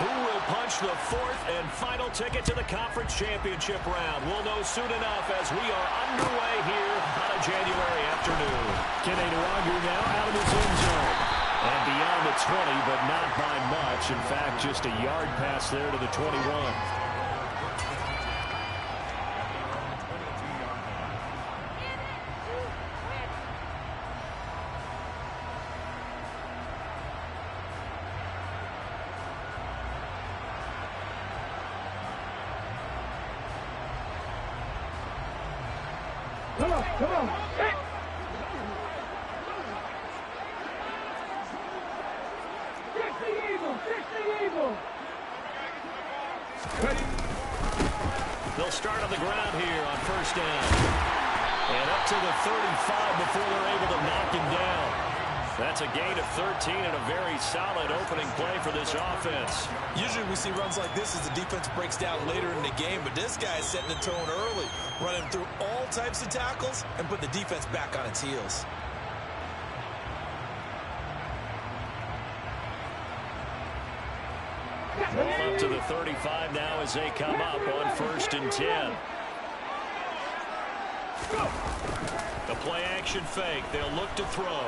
Who will punch the fourth and final ticket to the conference championship round? We'll know soon enough as we are underway here on a January afternoon. Kenny Nwangwu now out of his end zone. And beyond the 20, but not by much. In fact, just a yard pass there to the 21. Come on, come on. Hey. Fix the eagle, fix the eagle. Ready. They'll start on the ground here on first down. And up to the 35 before they're able to knock him down. That's a gain of 13 and a very solid opening play for this offense. Usually we see runs like this as the defense breaks down later in the game, but this guy is setting the tone early, running through all types of tackles and put the defense back on its heels. Ball up to the 35 now as they come up on first and 10. The play action fake. They'll look to throw.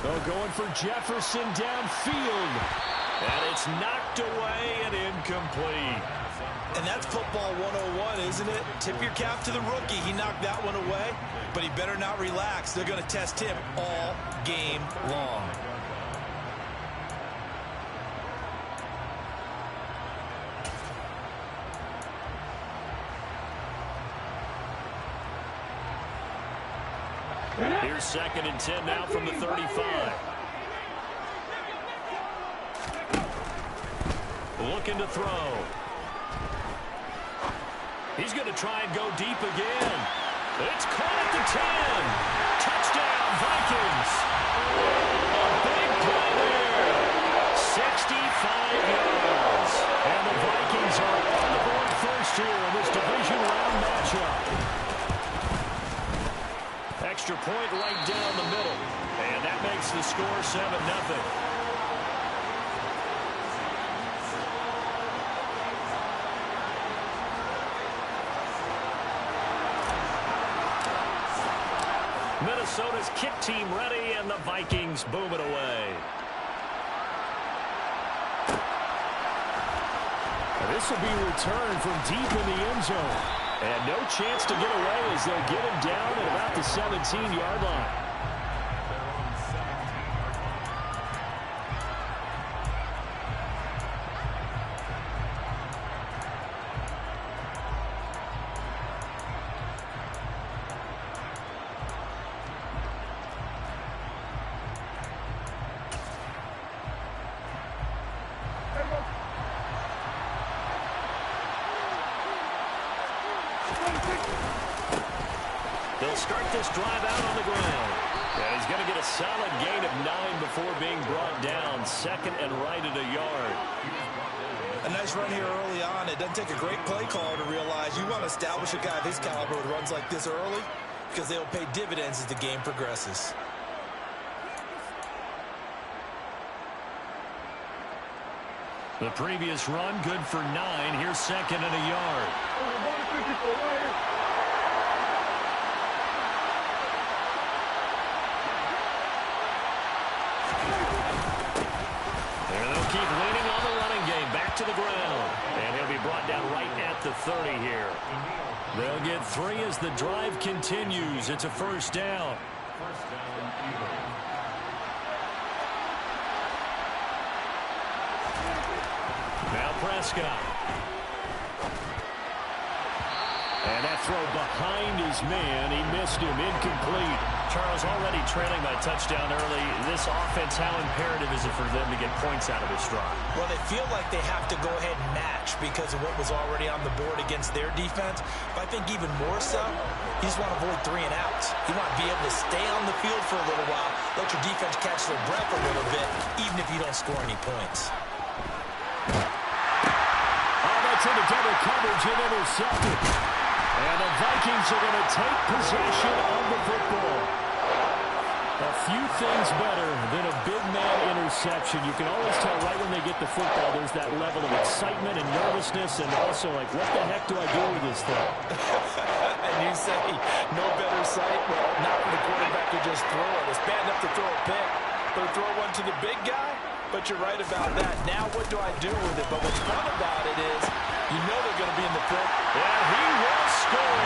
They're going for Jefferson downfield. And it's knocked away and incomplete. And that's football 101, isn't it? Tip your cap to the rookie. He knocked that one away, but he better not relax. They're going to test him all game long. Here's second and 10 now from the 35. Looking to throw. He's going to try and go deep again. It's caught at the 10. Touchdown, Vikings. A big play there. 65 yards. And the Vikings are on the board first here in this division round matchup. Extra point right down the middle. And that makes the score 7-0. Minnesota's kick team ready, and the Vikings boom it away. This will be returned from deep in the end zone. And no chance to get away as they'll get him down at about the 17-yard line. They'll start this drive out on the ground. And he's going to get a solid gain of 9 before being brought down. Second and right at a yard. A nice run here early on. It doesn't take a great play caller to realize you want to establish a guy of his caliber with runs like this early because they'll pay dividends as the game progresses. The previous run good for 9. Here's second and a yard. And they'll keep leaning on the running game. Back to the ground. And he'll be brought down right at the 30 here. They'll get 3 as the drive continues. It's a first down. Now Prescott. And that throw behind his man. He missed him. Incomplete. Charles, already trailing by touchdown early. This offense, how imperative is it for them to get points out of this drive? Well, they feel like they have to go ahead and match because of what was already on the board against their defense. But I think even more so, you just want to avoid 3 and outs. You want to be able to stay on the field for a little while, let your defense catch their breath a little bit, even if you don't score any points. That's into double coverage and intercepted. And the Vikings are going to take possession of the football. A few things better than a big man interception. You can always tell right when they get the football, there's that level of excitement and nervousness, and also like, what the heck do I do with this thing? And you say, no better sight? Well, not for the quarterback to just throw it. It's bad enough to throw a pick, but to throw one to the big guy? But you're right about that. Now what do I do with it? But what's fun about it is, you know they're going to be in the pick. And he will score.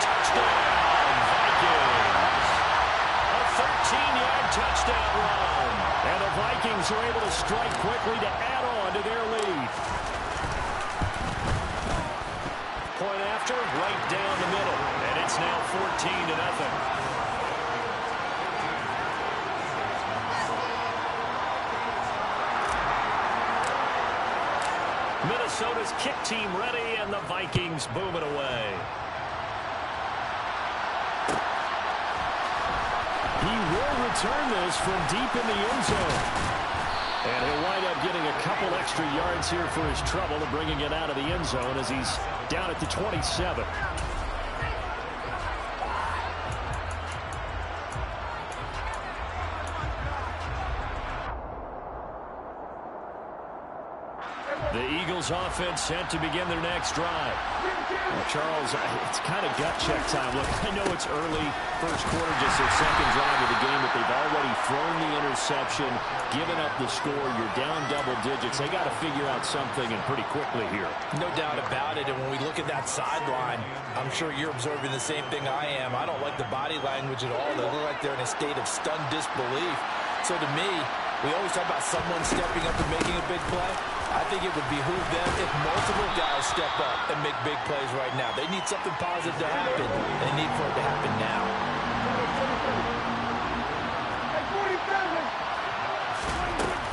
Touchdown, Vikings. A 13-yard touchdown run. And the Vikings are able to strike quickly to add on to their lead. Point after, right down the middle. And it's now 14-0. Minnesota's kick team ready, and the Vikings boom it away. He will return this from deep in the end zone. And he'll wind up getting a couple extra yards here for his trouble of bringing it out of the end zone as he's down at the 27. The Eagles offense set to begin their next drive. Charles, it's kind of gut check time. Look, I know it's early, first quarter, just their second drive of the game, but they've already thrown the interception, given up the score. You're down double digits. They got to figure out something, and pretty quickly here. No doubt about it. And when we look at that sideline, I'm sure you're observing the same thing I am. I don't like the body language at all. They look like they're in a state of stunned disbelief. So to me, we always talk about someone stepping up and making a big play. I think it would behoove them if multiple guys step up and make big plays right now. They need something positive to happen, and they need for it to happen now.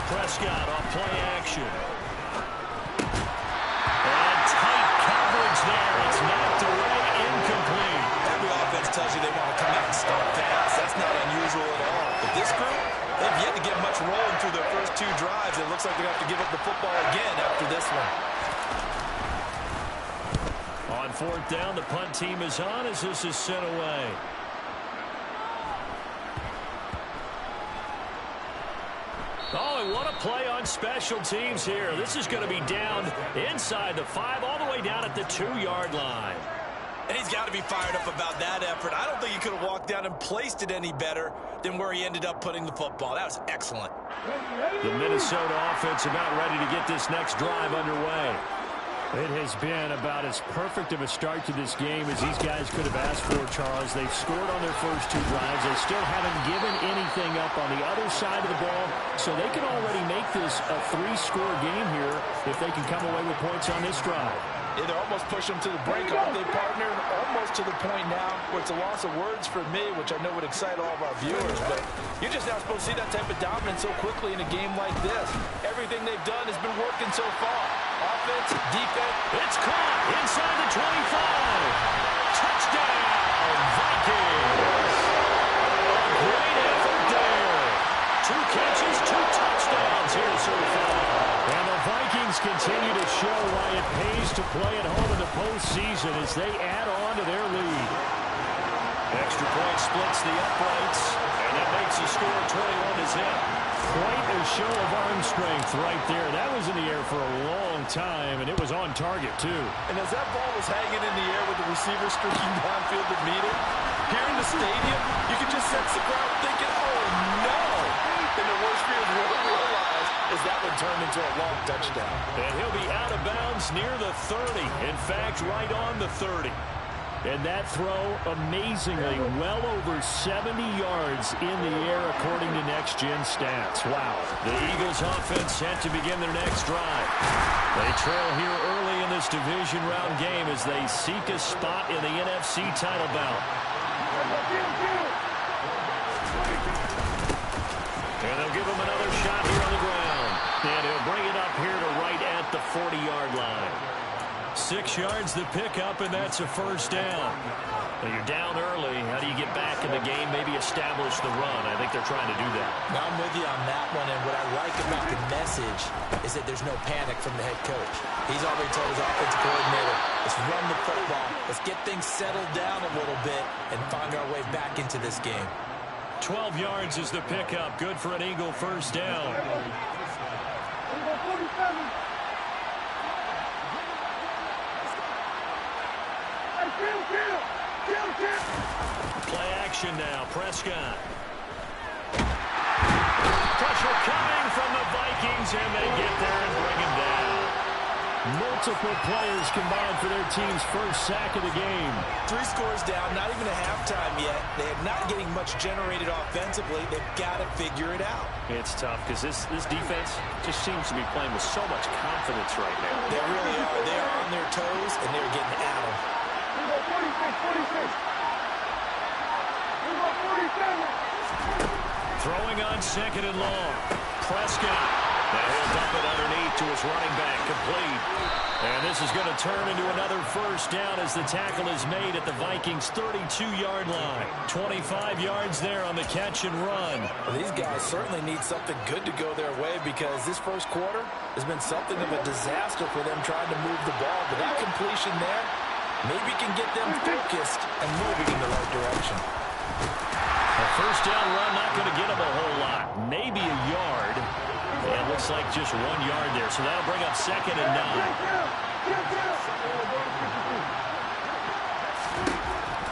Prescott off play action. And tight coverage there. It's knocked away, incomplete. Every offense tells you they want to come out and start fast. That's not unusual at all. But this group, they've yet to get much rolling through their first two drives. It looks like they're going to have to give up the football again after this one. On fourth down, the punt team is on as this is sent away. Oh, and what a play on special teams here. This is going to be down inside the 5, all the way down at the 2-yard line. And he's got to be fired up about that effort. I don't think he could have walked down and placed it any better than where he ended up putting the football. That was excellent. The Minnesota offense about ready to get this next drive underway. It has been about as perfect of a start to this game as these guys could have asked for, Charles. They've scored on their first 2 drives. They still haven't given anything up on the other side of the ball, so they can already make this a 3-score game here if they can come away with points on this drive. Yeah, they're almost pushing them to the brink, aren't they, partner? Almost to the point now where it's a loss of words for me, which I know would excite all of our viewers, but you're just not supposed to see that type of dominance so quickly in a game like this. Everything they've done has been working so far. Offense, defense. It's caught inside the 25. Touchdown, Vikings. Great effort there. 2 catches, 2 touchdowns here so far. And the Vikings continue to show why it pays to play at home in the postseason as they add on to their lead. Extra point splits the uprights, and it makes the score 21-0. Quite a show of arm strength right there. That was in the air for a long time, and it was on target, too. And as that ball was hanging in the air with the receiver streaking downfield to meet it, here in the stadium, you could just sense the crowd thinking, oh, no! And the worst fears will realize is that one turned into a long touchdown. And he'll be out of bounds near the 30. In fact, right on the 30. And that throw, amazingly, well over 70 yards in the air, according to Next Gen Stats. Wow. The Eagles offense set to begin their next drive. They trail here early in this division round game as they seek a spot in the NFC title bout. And they'll give him another shot here on the ground. And he'll bring it up here to right at the 40-yard line. 6 yards the pickup, and that's a first down. Now you're down early. How do you get back in the game? Maybe establish the run. I think they're trying to do that. Now I'm with you on that one, and what I like about the message is that there's no panic from the head coach. He's already told his offensive coordinator, let's run the football. Let's get things settled down a little bit and find our way back into this game. 12 yards is the pickup. Good for an Eagle first down. Play action now. Prescott. Pressure coming from the Vikings, and they get there and bring him down. Multiple players combined for their team's first sack of the game. 3 scores down, not even a halftime yet. They're not getting much generated offensively. They've got to figure it out. It's tough because this defense just seems to be playing with so much confidence right now. They really are. They are on their toes, and they're getting at them. 46. Throwing on second and long. Prescott. Now he'll dump it underneath to his running back, complete. And this is going to turn into another first down as the tackle is made at the Vikings' 32-yard line. 25 yards there on the catch and run. Well, these guys certainly need something good to go their way because this first quarter has been something of a disaster for them trying to move the ball. But that completion there maybe can get them focused and moving in the right direction. A first down run not going to get them a whole lot. Maybe a yard. It looks like just 1 yard there, so that'll bring up second and 9.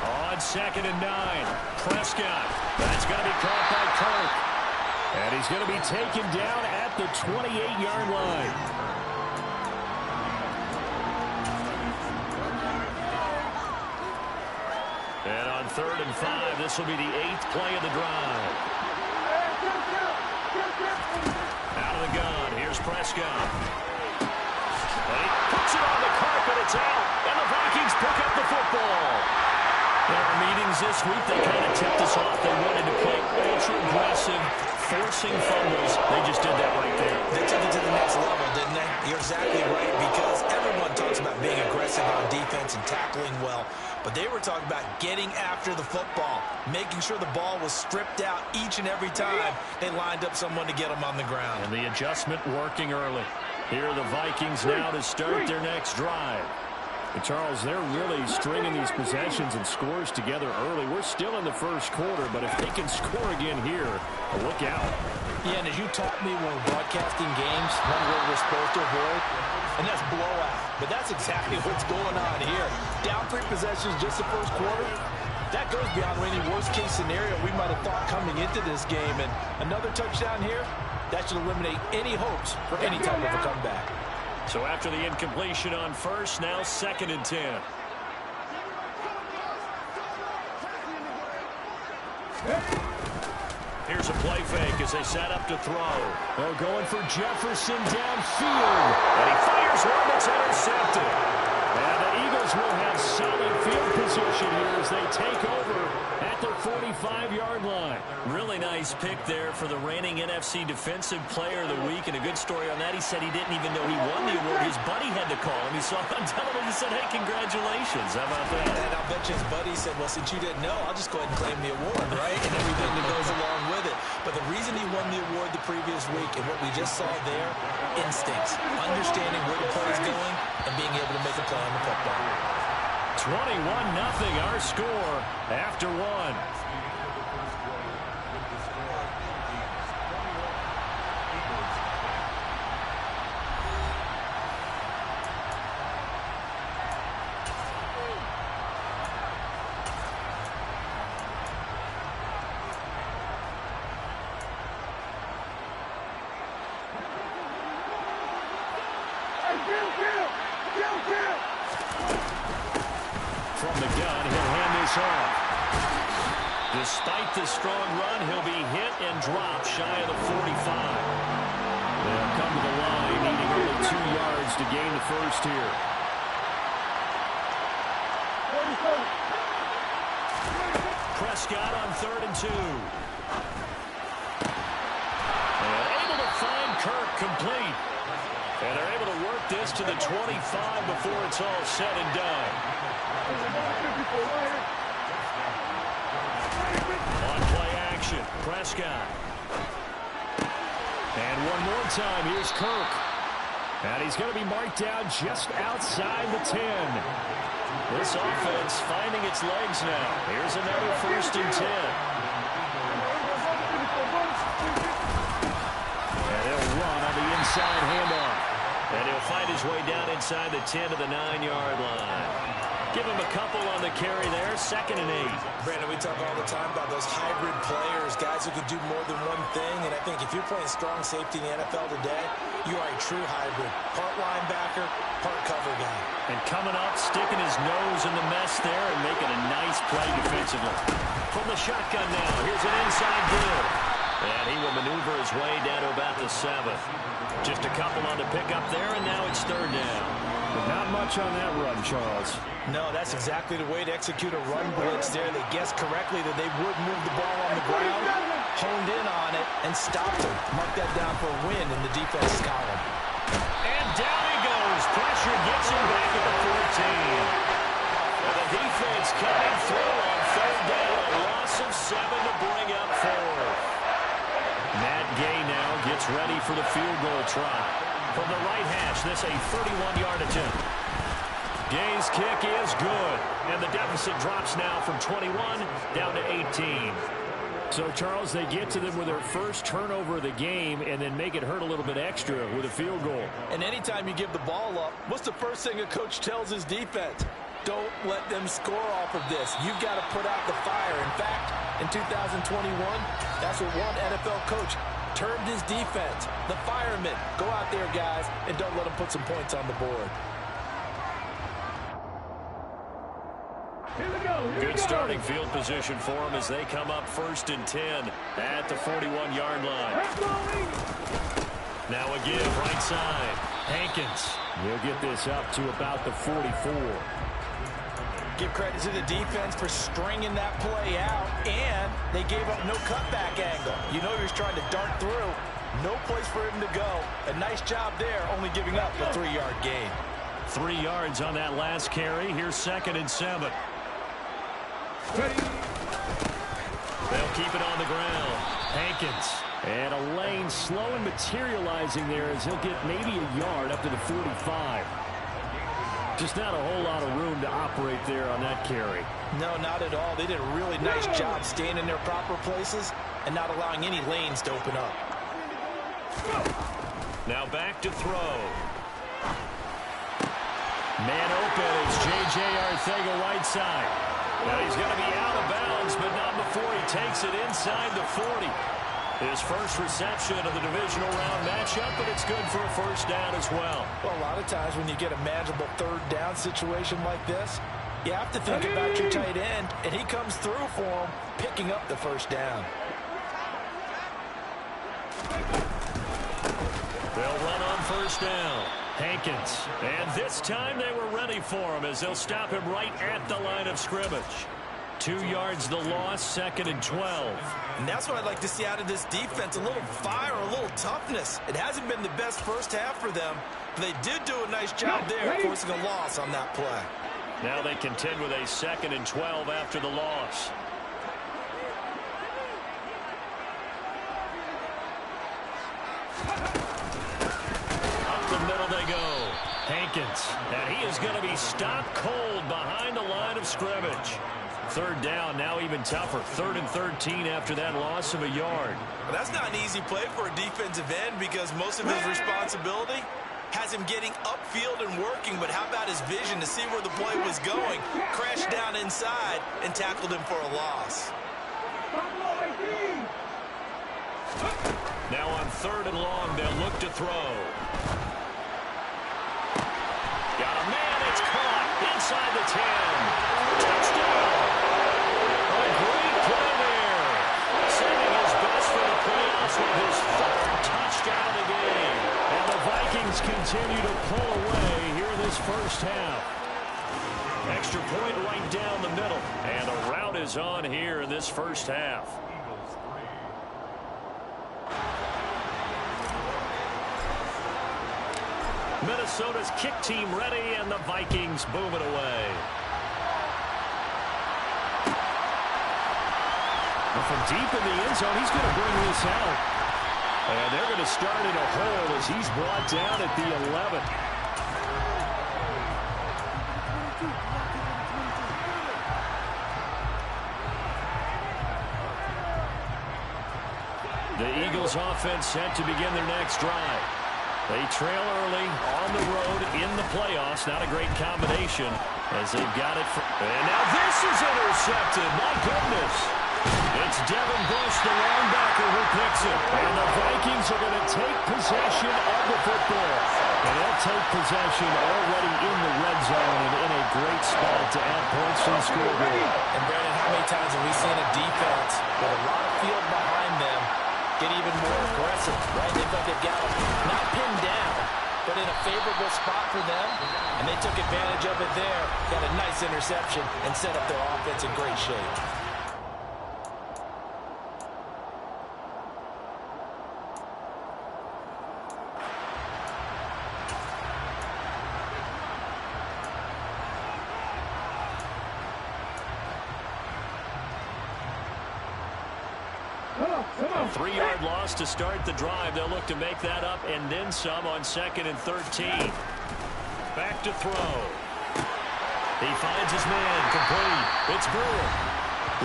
On second and 9, Prescott. That's going to be caught by Kirk. And he's going to be taken down at the 28-yard line. And on 3rd and 5, this will be the 8th play of the drive. Out of the gun, here's Prescott. And he puts it on the carpet, it's out, and the Vikings pick up the football. In our meetings this week, they kind of tipped us off. They wanted to play ultra-aggressive, forcing fumbles. They just did that right there. They took it to the next level, didn't they? You're exactly right, because everyone talks about being aggressive on defense and tackling well. But they were talking about getting after the football, making sure the ball was stripped out each and every time they lined up someone to get them on the ground. And the adjustment working early. Here are the Vikings now to start their next drive. And Charles, they're really stringing these possessions and scores together early. We're still in the first quarter, but if they can score again here, look out. Yeah, and as you taught me when we're broadcasting games, one word we're supposed to avoid, and that's blowout. But that's exactly what's going on here. Down 3 possessions just the first quarter. That goes beyond any worst-case scenario we might have thought coming into this game. And another touchdown here, that should eliminate any hopes for any type of a comeback. So after the incompletion on first, now 2nd and 10. Here's a play fake as they set up to throw. They're going for Jefferson downfield. And he fires one that's intercepted. And the Eagles will have solid field position here as they take over at their 45-yard line. Really nice pick there for the reigning NFC Defensive Player of the Week. And a good story on that, he said he didn't even know he won the award. His buddy had to call him. He saw it on television and said, hey, congratulations. How about that? And I'll bet you his buddy said, well, since you didn't know, I'll just go ahead and claim the award, right? And everything that goes along with it. But the reason he won the award the previous week and what we just saw there, instincts, understanding where the play is going and being able to make a play on the football. 21-0 our score after 1. From the gun, he'll hand this off. Despite the strong run, he'll be hit and dropped shy of the 45. They'll come to the line, needing only 2 yards to gain the first here. Prescott on 3rd and 2. And able to find Kirk complete. And they're able to work this to the 25 before it's all said and done. On play action, Prescott. And one more time, here's Kirk. And he's going to be marked down just outside the 10. This offense finding its legs now. Here's another 1st and 10. inside handoff. And he'll fight his way down inside the 10 to the 9-yard line. Give him a couple on the carry there, 2nd and 8. Brandon, we talk all the time about those hybrid players, guys who can do more than one thing. And I think if you're playing strong safety in the NFL today, you are a true hybrid. Part linebacker, part cover guy. And coming up, sticking his nose in the mess there and making a nice play defensively. From the shotgun now, here's an inside give. And he will maneuver his way down to about the 7th. Just a couple on the pickup there, and now it's 3rd down. But not much on that run, Charles. No, that's exactly the way to execute a run blitz there. They guessed correctly that they would move the ball on the ground, honed in on it, and stopped him. Mark that down for a win in the defense's column. And down he goes. Pressure gets him back at the 14. And the defense coming through on 3rd down. A loss of 7 to bring up 4th. Matt Gay now gets ready for the field goal try. From the right hash, this a 31-yard attempt. Gay's kick is good. And the deficit drops now from 21 down to 18. So, Charles, they get to them with their first turnover of the game and then make it hurt a little bit extra with a field goal. And anytime you give the ball up, what's the first thing a coach tells his defense? Don't let them score off of this. You've got to put out the fire. In fact, in 2021, that's what one NFL coach termed his defense. The firemen. Go out there, guys, and don't let them put some points on the board. Good starting field position for them as they come up 1st and 10 at the 41-yard line. Now a give right side. Hankins. He'll get this up to about the 44. Give credit to the defense for stringing that play out, and they gave up no cutback angle. You know he was trying to dart through. No place for him to go. A nice job there, only giving up a 3-yard gain. 3 yards on that last carry. Here's 2nd and 7. They'll keep it on the ground. Hankins. And a lane slow and materializing there as he'll get maybe a yard up to the 45. Just not a whole lot of room to operate there on that carry. No, not at all. They did a really nice job staying in their proper places and not allowing any lanes to open up. Now back to throw. Man open. It's J.J. Arcega right side. Now he's going to be out of bounds, but not before he takes it inside the 40. His first reception of the divisional round matchup, but it's good for a 1st down as well. Well, a lot of times when you get a manageable 3rd down situation like this, you have to think about your tight end, and he comes through for him, picking up the 1st down. They'll run on 1st down. Hankins. And this time they were ready for him as they'll stop him right at the line of scrimmage. 2 yards the loss, 2nd and 12. And that's what I'd like to see out of this defense, a little fire, a little toughness. It hasn't been the best first half for them, but they did do a nice job there, forcing a loss on that play. Now they contend with a 2nd and 12 after the loss. Up the middle they go. Hankins. And he is going to be stopped cold behind the line of scrimmage. 3rd down, now even tougher. 3rd and 13 after that loss of a yard. Well, that's not an easy play for a defensive end because most of his responsibility has him getting upfield and working, but how about his vision to see where the play was going? Crashed down inside and tackled him for a loss. Now on 3rd and long, they'll look to throw. Got a man, it's caught inside the 10. Touchdown! A great play there. Saving his best for the playoffs with his 3rd touchdown of the game. And the Vikings continue to pull away here in this first half. Extra point right down the middle. And the rout is on here in this first half. Minnesota's kick team ready, and the Vikings boom it away. And from deep in the end zone, he's going to bring this out. And they're going to start in a hole as he's brought down at the 11. The Eagles offense set to begin their next drive. They trail early on the road in the playoffs. Not a great combination as they've got it. And now this is intercepted. My goodness. It's Devin Bush, the linebacker, who picks it. And the Vikings are going to take possession of the football. And they'll take possession already in the red zone and in a great spot to add points to the scoreboard. And, Brandon, how many times have we seen a defense with a lot of field behind them get even more aggressive, right? They felt they've got them not pinned down, but in a favorable spot for them, and they took advantage of it there, got a nice interception, and set up their offense in great shape. A 3-yard loss to start the drive. They'll look to make that up and then some on 2nd and 13. Back to throw. He finds his man complete. It's Brewer.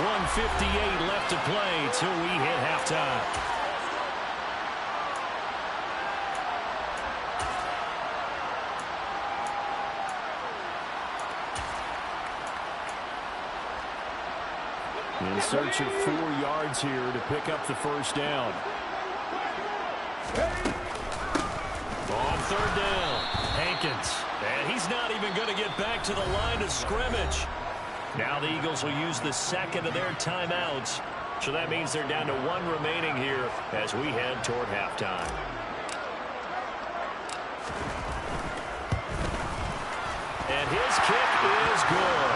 1:58 left to play till we hit halftime. In search of 4 yards here to pick up the first down. On 3rd down, Hankins. And he's not even going to get back to the line of scrimmage. Now the Eagles will use the 2nd of their timeouts. So that means they're down to 1 remaining here as we head toward halftime. And his kick is good.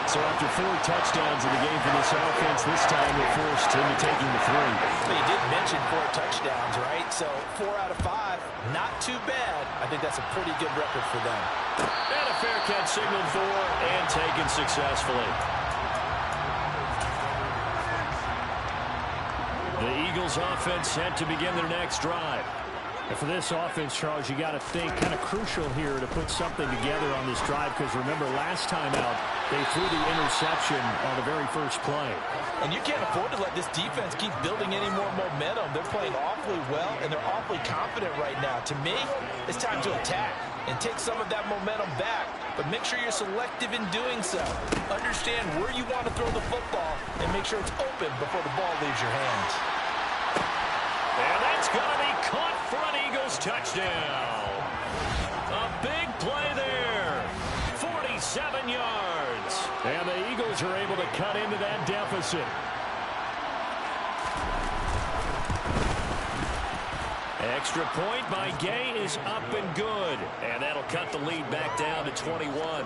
So after 4 touchdowns in the game for this offense, this time they're forced into taking the 3. You did mention 4 touchdowns, right? So 4 out of 5, not too bad. I think that's a pretty good record for them. And a fair catch signaled for and taken successfully. The Eagles offense set to begin their next drive. And for this offense, Charles, you got to think kind of crucial here to put something together on this drive because remember last time out they threw the interception on the very first play. And you can't afford to let this defense keep building any more momentum. They're playing awfully well and they're awfully confident right now. To me, it's time to attack and take some of that momentum back, but make sure you're selective in doing so. Understand where you want to throw the football and make sure it's open before the ball leaves your hands. And that's going to be caught for an Eagles touchdown. A big play there. 47 yards. And the Eagles are able to cut into that deficit. Extra point by Gay is up and good. And that'll cut the lead back down to 21.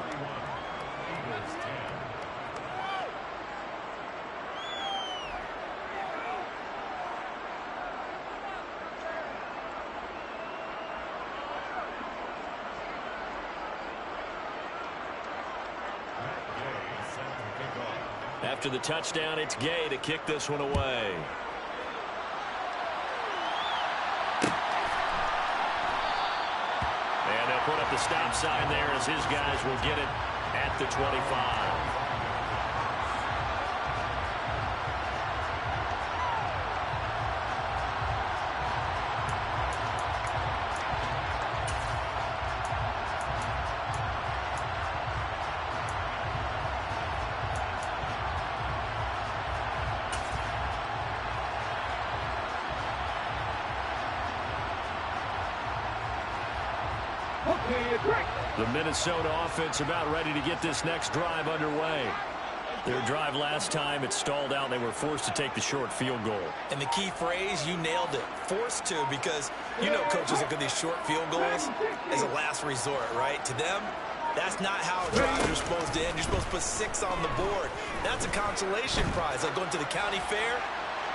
After the touchdown, it's Gay to kick this one away. And they'll put up the stop sign there as his guys will get it at the 25. The Minnesota offense about ready to get this next drive underway. Their drive last time, it stalled out. They were forced to take the short field goal. And the key phrase, you nailed it, forced to, because you know coaches look at these short field goals as a last resort, right? To them, that's not how drives are supposed to end. You're supposed to put 6 on the board. That's a consolation prize, like going to the county fair.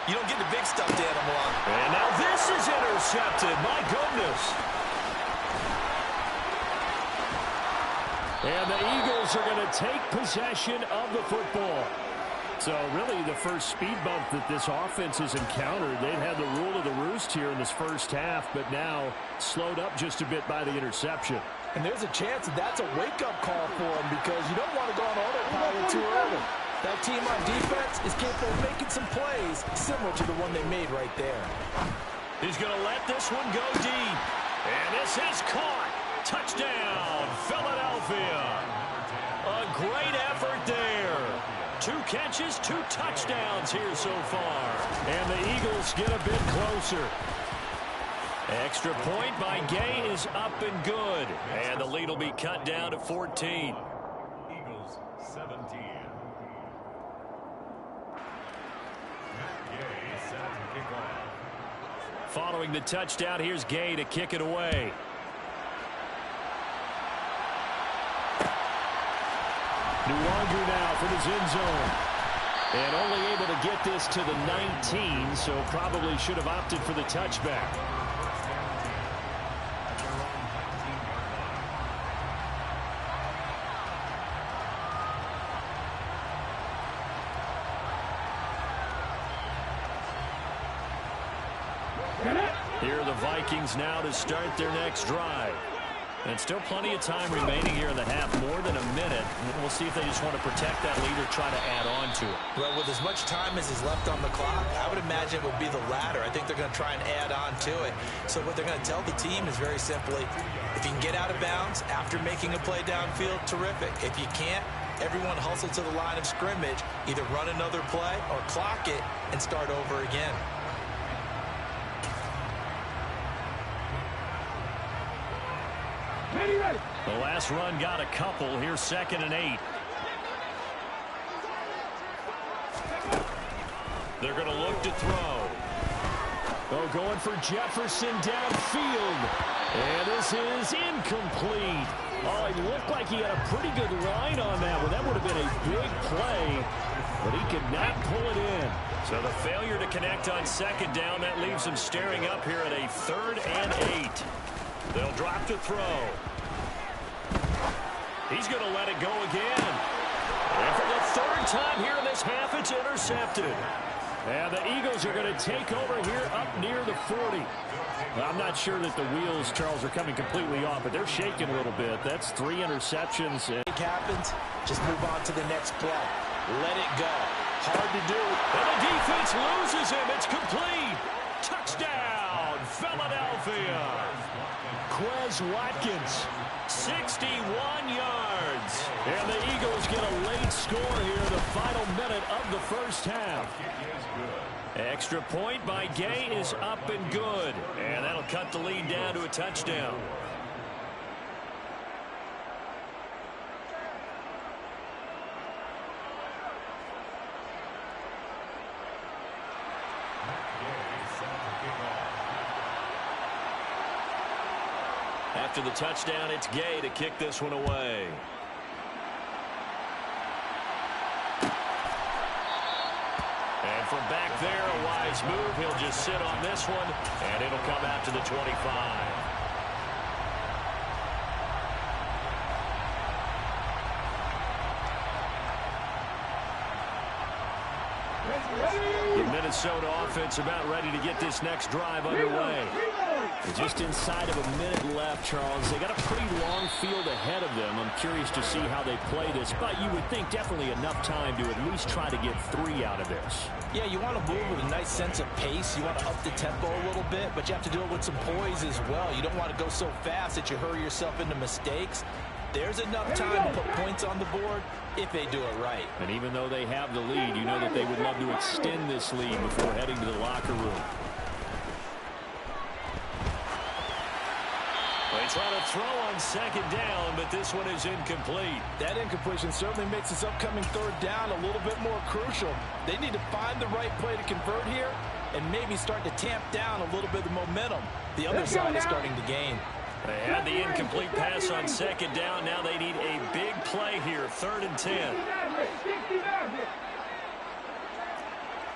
You don't get the big stuffed animal on. And now this is intercepted. My goodness. And the Eagles are going to take possession of the football. So really the first speed bump that this offense has encountered. They've had the rule of the roost here in this first half, but now slowed up just a bit by the interception. And there's a chance that that's a wake-up call for them because you don't want to go on autopilot too early. That team on defense is capable of making some plays similar to the one they made right there. He's going to let this one go deep. And this is caught. Touchdown, Philadelphia. A great effort there. 2 catches, 2 touchdowns here so far. And the Eagles get a bit closer. Extra point by Gay is up and good. And the lead will be cut down to 14. Eagles 17. Gay set to kick off. Following the touchdown, here's Gay to kick it away. Luongo now from his end zone. And only able to get this to the 19, so probably should have opted for the touchback. Here are the Vikings now to start their next drive. And still plenty of time remaining here in the half, more than a minute. We'll see if they just want to protect that lead or try to add on to it. Well, with as much time as is left on the clock, I would imagine it would be the latter. I think they're going to try and add on to it. So what they're going to tell the team is very simply, if you can get out of bounds after making a play downfield, terrific. If you can't, everyone hustle to the line of scrimmage, either run another play or clock it and start over again. The last run got a couple. Here's 2nd and 8. They're going to look to throw. Oh, going for Jefferson downfield. And this is incomplete. Oh, it looked like he had a pretty good line on that one. That would have been a big play, but he could not pull it in. So the failure to connect on 2nd down, that leaves him staring up here at a 3rd and 8. They'll drop to throw. He's going to let it go again. And for the 3rd time here in this half, it's intercepted. And the Eagles are going to take over here up near the 40. Well, I'm not sure that the wheels, Charles, are coming completely off, but they're shaking a little bit. That's 3 interceptions. It happens, just move on to the next play. Let it go. Hard to do. And the defense loses him. It's complete. Touchdown, Philadelphia. Quez Watkins, 61 yards. And the Eagles get a late score here in the final minute of the first half. Extra point by Gay is up and good. And that'll cut the lead down to a touchdown. After the touchdown, it's Gay to kick this one away. And from back there, a wise move. He'll just sit on this one, and it'll come out to the 25. The Minnesota offense about ready to get this next drive underway. Just inside of a minute left, Charles. They got a pretty long field ahead of them. I'm curious to see how they play this, but you would think definitely enough time to at least try to get 3 out of this. Yeah, you want to move with a nice sense of pace. You want to up the tempo a little bit, but you have to do it with some poise as well. You don't want to go so fast that you hurry yourself into mistakes. There's enough time to put points on the board if they do it right. And even though they have the lead, you know that they would love to extend this lead before heading to the locker room. They try to throw on 2nd down, but this one is incomplete. That incompletion certainly makes this upcoming 3rd down a little bit more crucial. They need to find the right play to convert here and maybe start to tamp down a little bit of momentum. The other side is starting to gain. They had the incomplete pass on 2nd down. Now they need a big play here, 3rd and 10.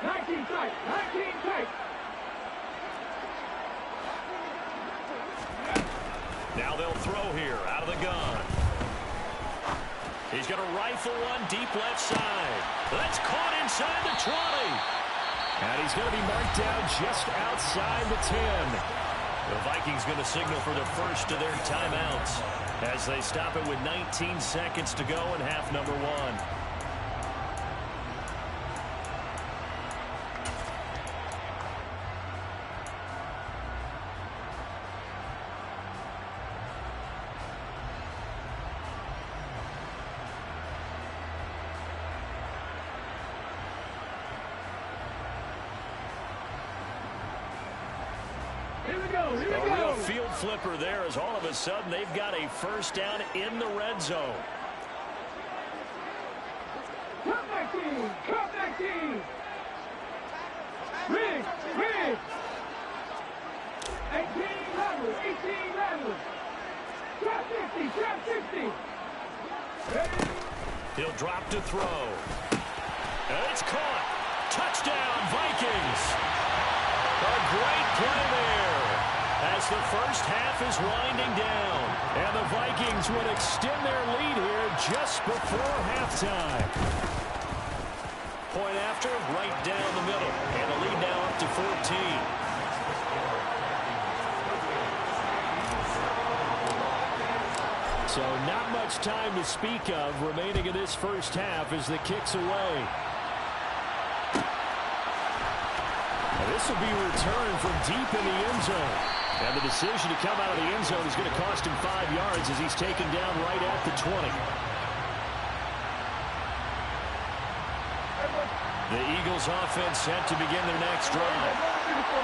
19 tight, 19 tight. Now they'll throw here out of the gun. He's going to rifle one deep left side. That's caught inside the 20. And he's going to be marked down just outside the 10. The Vikings going to signal for the first of their timeouts as they stop it with 19 seconds to go in half number 1. A real field flipper there as all of a sudden they've got a first down in the red zone. Comeback team! Comeback team! Rig! 18 level! Trap 60! He'll drop to throw. And it's caught. Touchdown, Vikings. A great play there as the first half is winding down. And the Vikings would extend their lead here just before halftime. Point after, right down the middle. And the lead now up to 14. So not much time to speak of remaining in this first half as the kick's away. And this will be returned from deep in the end zone. And the decision to come out of the end zone is going to cost him 5 yards as he's taken down right at the 20. The Eagles offense set to begin their next drive.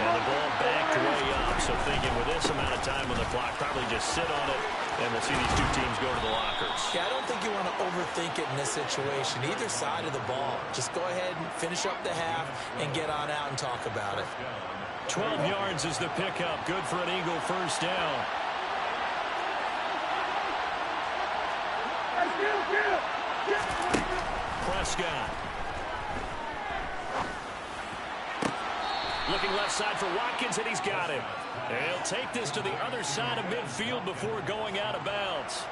And the ball backed way up. So thinking with this amount of time on the clock, probably just sit on it. And we'll see these two teams go to the lockers. Yeah, I don't think you want to overthink it in this situation. Either side of the ball. Just go ahead and finish up the half and get on out and talk about it. 12 yards is the pickup. Good for an Eagle first down. Prescott. Looking left side for Watkins, and he's got him. And he'll take this to the other side of midfield before going out of bounds.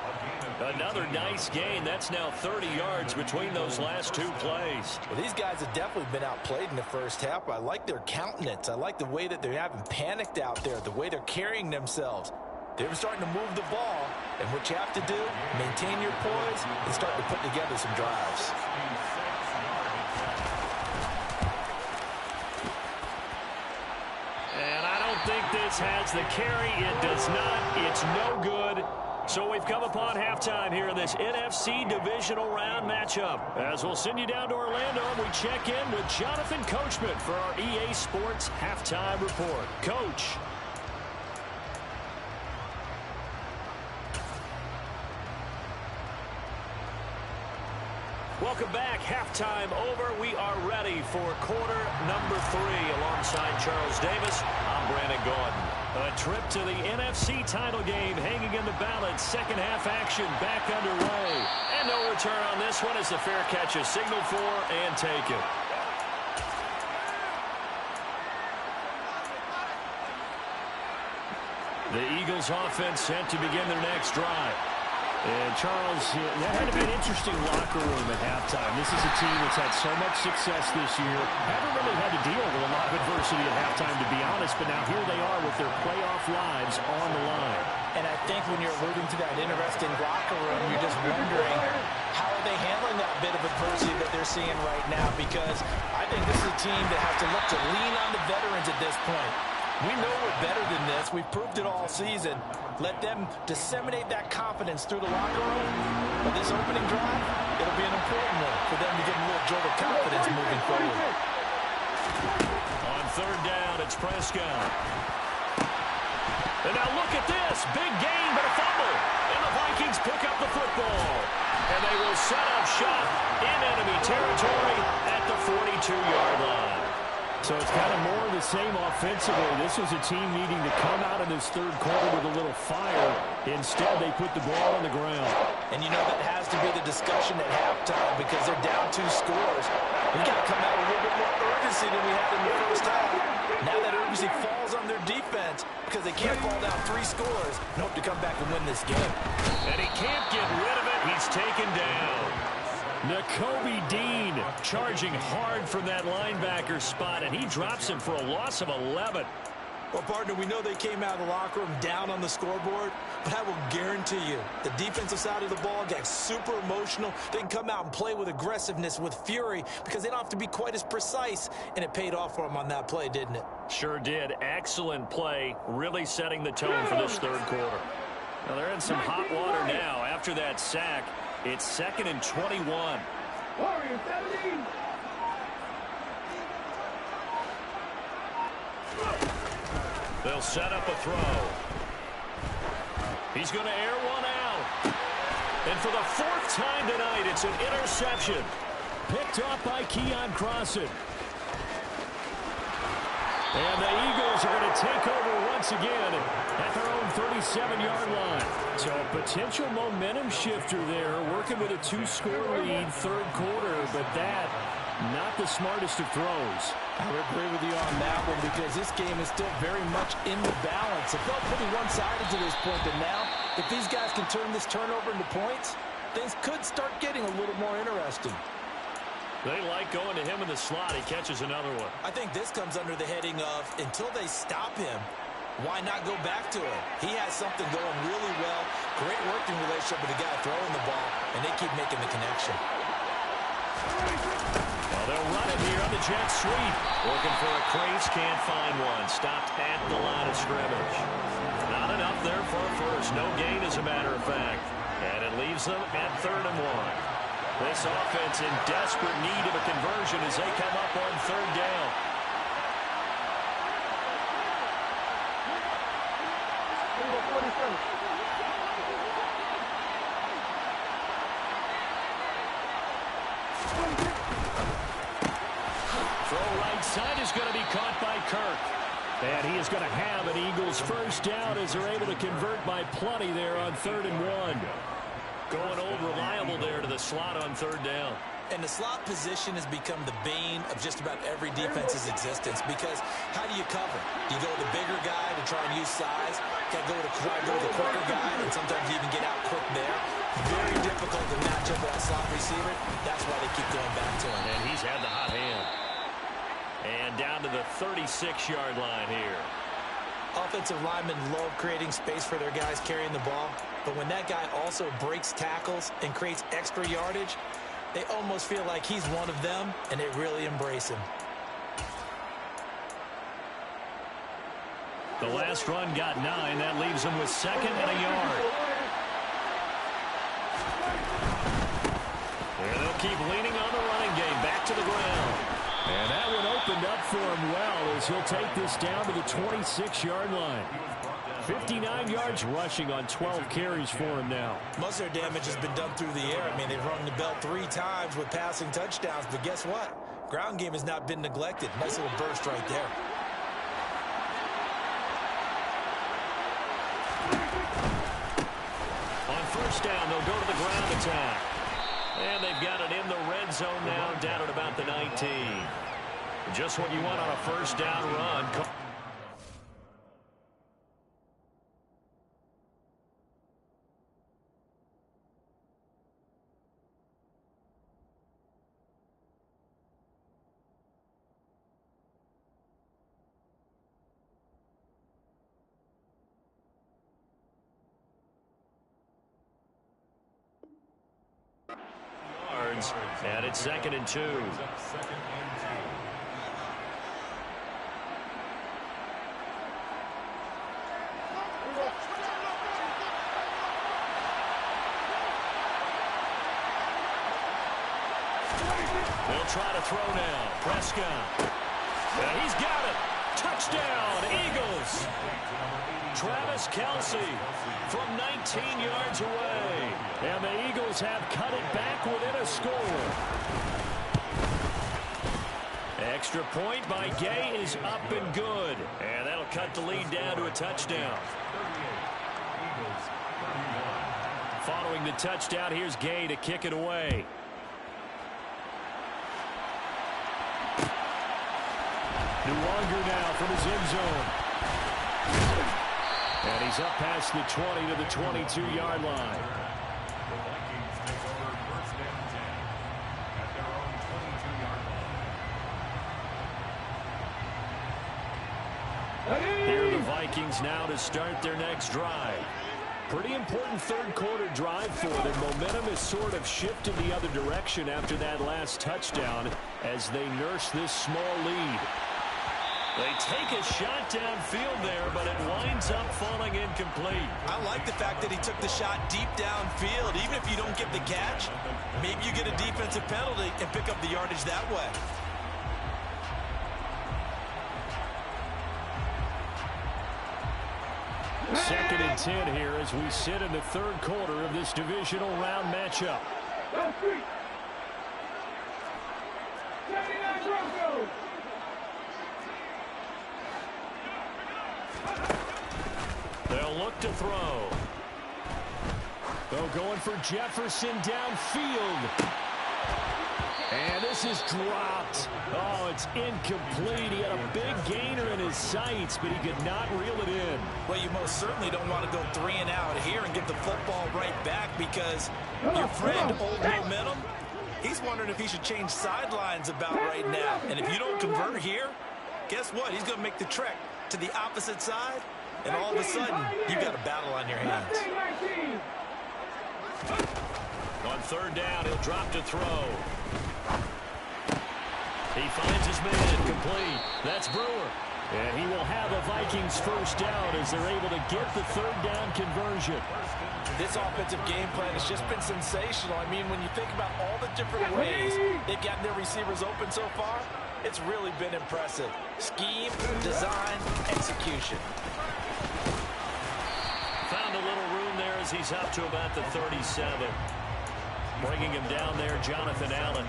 Another nice gain. That's now 30 yards between those last two plays. Well, these guys have definitely been outplayed in the first half. I like their countenance. I like the way that they haven't panicked out there, the way they're carrying themselves. They were starting to move the ball, and what you have to do, maintain your poise and start to put together some drives. Think this has the carry. It does not. It's no good. So we've come upon halftime here in this NFC divisional round matchup. As we'll send you down to Orlando, and we check in with Jonathan Coachman for our EA Sports halftime report. Coach. Welcome back. Halftime over. We are ready for quarter number 3 alongside Charles Davis. I'm Brandon Gordon. A trip to the NFC title game hanging in the balance. Second half action back underway. And no return on this one as the fair catch is signaled for and taken. The Eagles offense set to begin their next drive. And Charles, that had to be an interesting locker room at halftime. This is a team that's had so much success this year. Haven't really had to deal with a lot of adversity at halftime, to be honest, but now here they are with their playoff lives on the line. And I think when you're alluding to that interesting locker room, you're just wondering how are they handling that bit of adversity that they're seeing right now, because I think this is a team that has to look to lean on the veterans at this point. We know we're better than this. We've proved it all season. Let them disseminate that confidence through the locker room. But this opening drive, it'll be an important one for them to get a little jolt of confidence moving forward. On third down, it's Prescott. And now look at this. Big gain, but a fumble. And the Vikings pick up the football. And they will set up shop in enemy territory at the 42-yard line. So it's kind of more of the same offensively. This was a team needing to come out of this third quarter with a little fire. Instead, they put the ball on the ground. And you know that has to be the discussion at halftime because they're down 2 scores. We got to come out with a little bit more urgency than we had in the first half. Now that urgency falls on their defense because they can't fall down 3 scores and hope to come back and win this game. And he can't get rid of it. He's taken down. Nakobe Dean charging hard from that linebacker spot, and he drops him for a loss of 11. Well, partner, we know they came out of the locker room down on the scoreboard, but I will guarantee you the defensive side of the ball got super emotional. They can come out and play with aggressiveness, with fury, because they don't have to be quite as precise, and it paid off for them on that play, didn't it? Sure did. Excellent play, really setting the tone for this third quarter. Now they're in some hot water now after that sack. It's 2nd and 21. Warriors 17. They'll set up a throw. He's going to air one out. And for the 4th time tonight, it's an interception. Picked off by Keon Crossan. And the Eagles are going to take over once again at their own 37-yard line. So a potential momentum shifter there, working with a 2-score lead, 3rd quarter, but that, not the smartest of throws. I would agree with you on that one because this game is still very much in the balance. It felt pretty one-sided to this point, but now, if these guys can turn this turnover into points, things could start getting a little more interesting. They like going to him in the slot. He catches another one. I think this comes under the heading of, until they stop him, why not go back to him? He has something going really well. Great working relationship with the guy throwing the ball, and they keep making the connection. Well, they'll run it here on the jet sweep. Looking for a crease, can't find one. Stopped at the line of scrimmage. Not enough there for a first. No gain, as a matter of fact. And it leaves them at 3rd and 1. This offense in desperate need of a conversion as they come up on 3rd down. Throw right side is going to be caught by Kirk. And he is going to have an Eagles first down as they're able to convert by plenty there on 3rd and 1. Going old reliable there to the slot on 3rd down. And the slot position has become the bane of just about every defense's existence because how do you cover? You go to the bigger guy to try and use size. You got to go to the quicker guy, and sometimes you even get out quick there. Very difficult to match up with that slot receiver. That's why they keep going back to him. And he's had the hot hand. And down to the 36-yard line here. Offensive linemen love creating space for their guys carrying the ball, but when that guy also breaks tackles and creates extra yardage, they almost feel like he's one of them, and they really embrace him. The last run got 9. That leaves them with 2nd and a yard. And they'll keep leaning on the running game. Back to the ground. And that one opened up for him well as he'll take this down to the 26-yard line. 59 yards rushing on 12 carries for him now. Most of their damage has been done through the air. I mean, they've rung the bell 3 times with passing touchdowns, but guess what? Ground game has not been neglected. Nice little burst right there. On 1st down, they'll go to the ground attack. And they've got it in the red zone now, down at about the 19. Just what you want on a 1st down run. And it's 2nd and 2. They'll try to throw now. Prescott. And he's got it. Touchdown, Eagles. Travis Kelce from 19 yards away. And the Eagles have cut it back within a score. Extra point by Gay is up and good. And that'll cut the lead down to a touchdown. Following the touchdown, here's Gay to kick it away. Luongo now from his end zone. And he's up past the 20 to the 22-yard line. Here are the Vikings now to start their next drive. Pretty important 3rd quarter drive for them. Momentum has sort of shifted the other direction after that last touchdown as they nurse this small lead. They take a shot downfield there, but it winds up falling incomplete. I like the fact that he took the shot deep downfield. Even if you don't get the catch, maybe you get a defensive penalty and pick up the yardage that way. Second and 10 here as we sit in the third quarter of this divisional round matchup. They'll look to throw. They're going for Jefferson downfield. And this is dropped. Oh, it's incomplete. He had a big gainer in his sights, but he could not reel it in. Well, you most certainly don't want to go 3 and out here and get the football right back because your friend, Old Momentum, he's wondering if he should change sidelines about right now. And if you don't convert here, guess what? He's going to make the trek to the opposite side, and all of a sudden, you've got a battle on your hands. On third down, he'll drop to throw. He finds his man complete. That's Brewer. And he will have a Vikings first down as they're able to get the third down conversion. This offensive game plan has just been sensational. I mean, when you think about all the different ways they've gotten their receivers open so far, it's really been impressive. Scheme, design, execution. Found a little room there as he's up to about the 37. Bringing him down there, Jonathan Allen.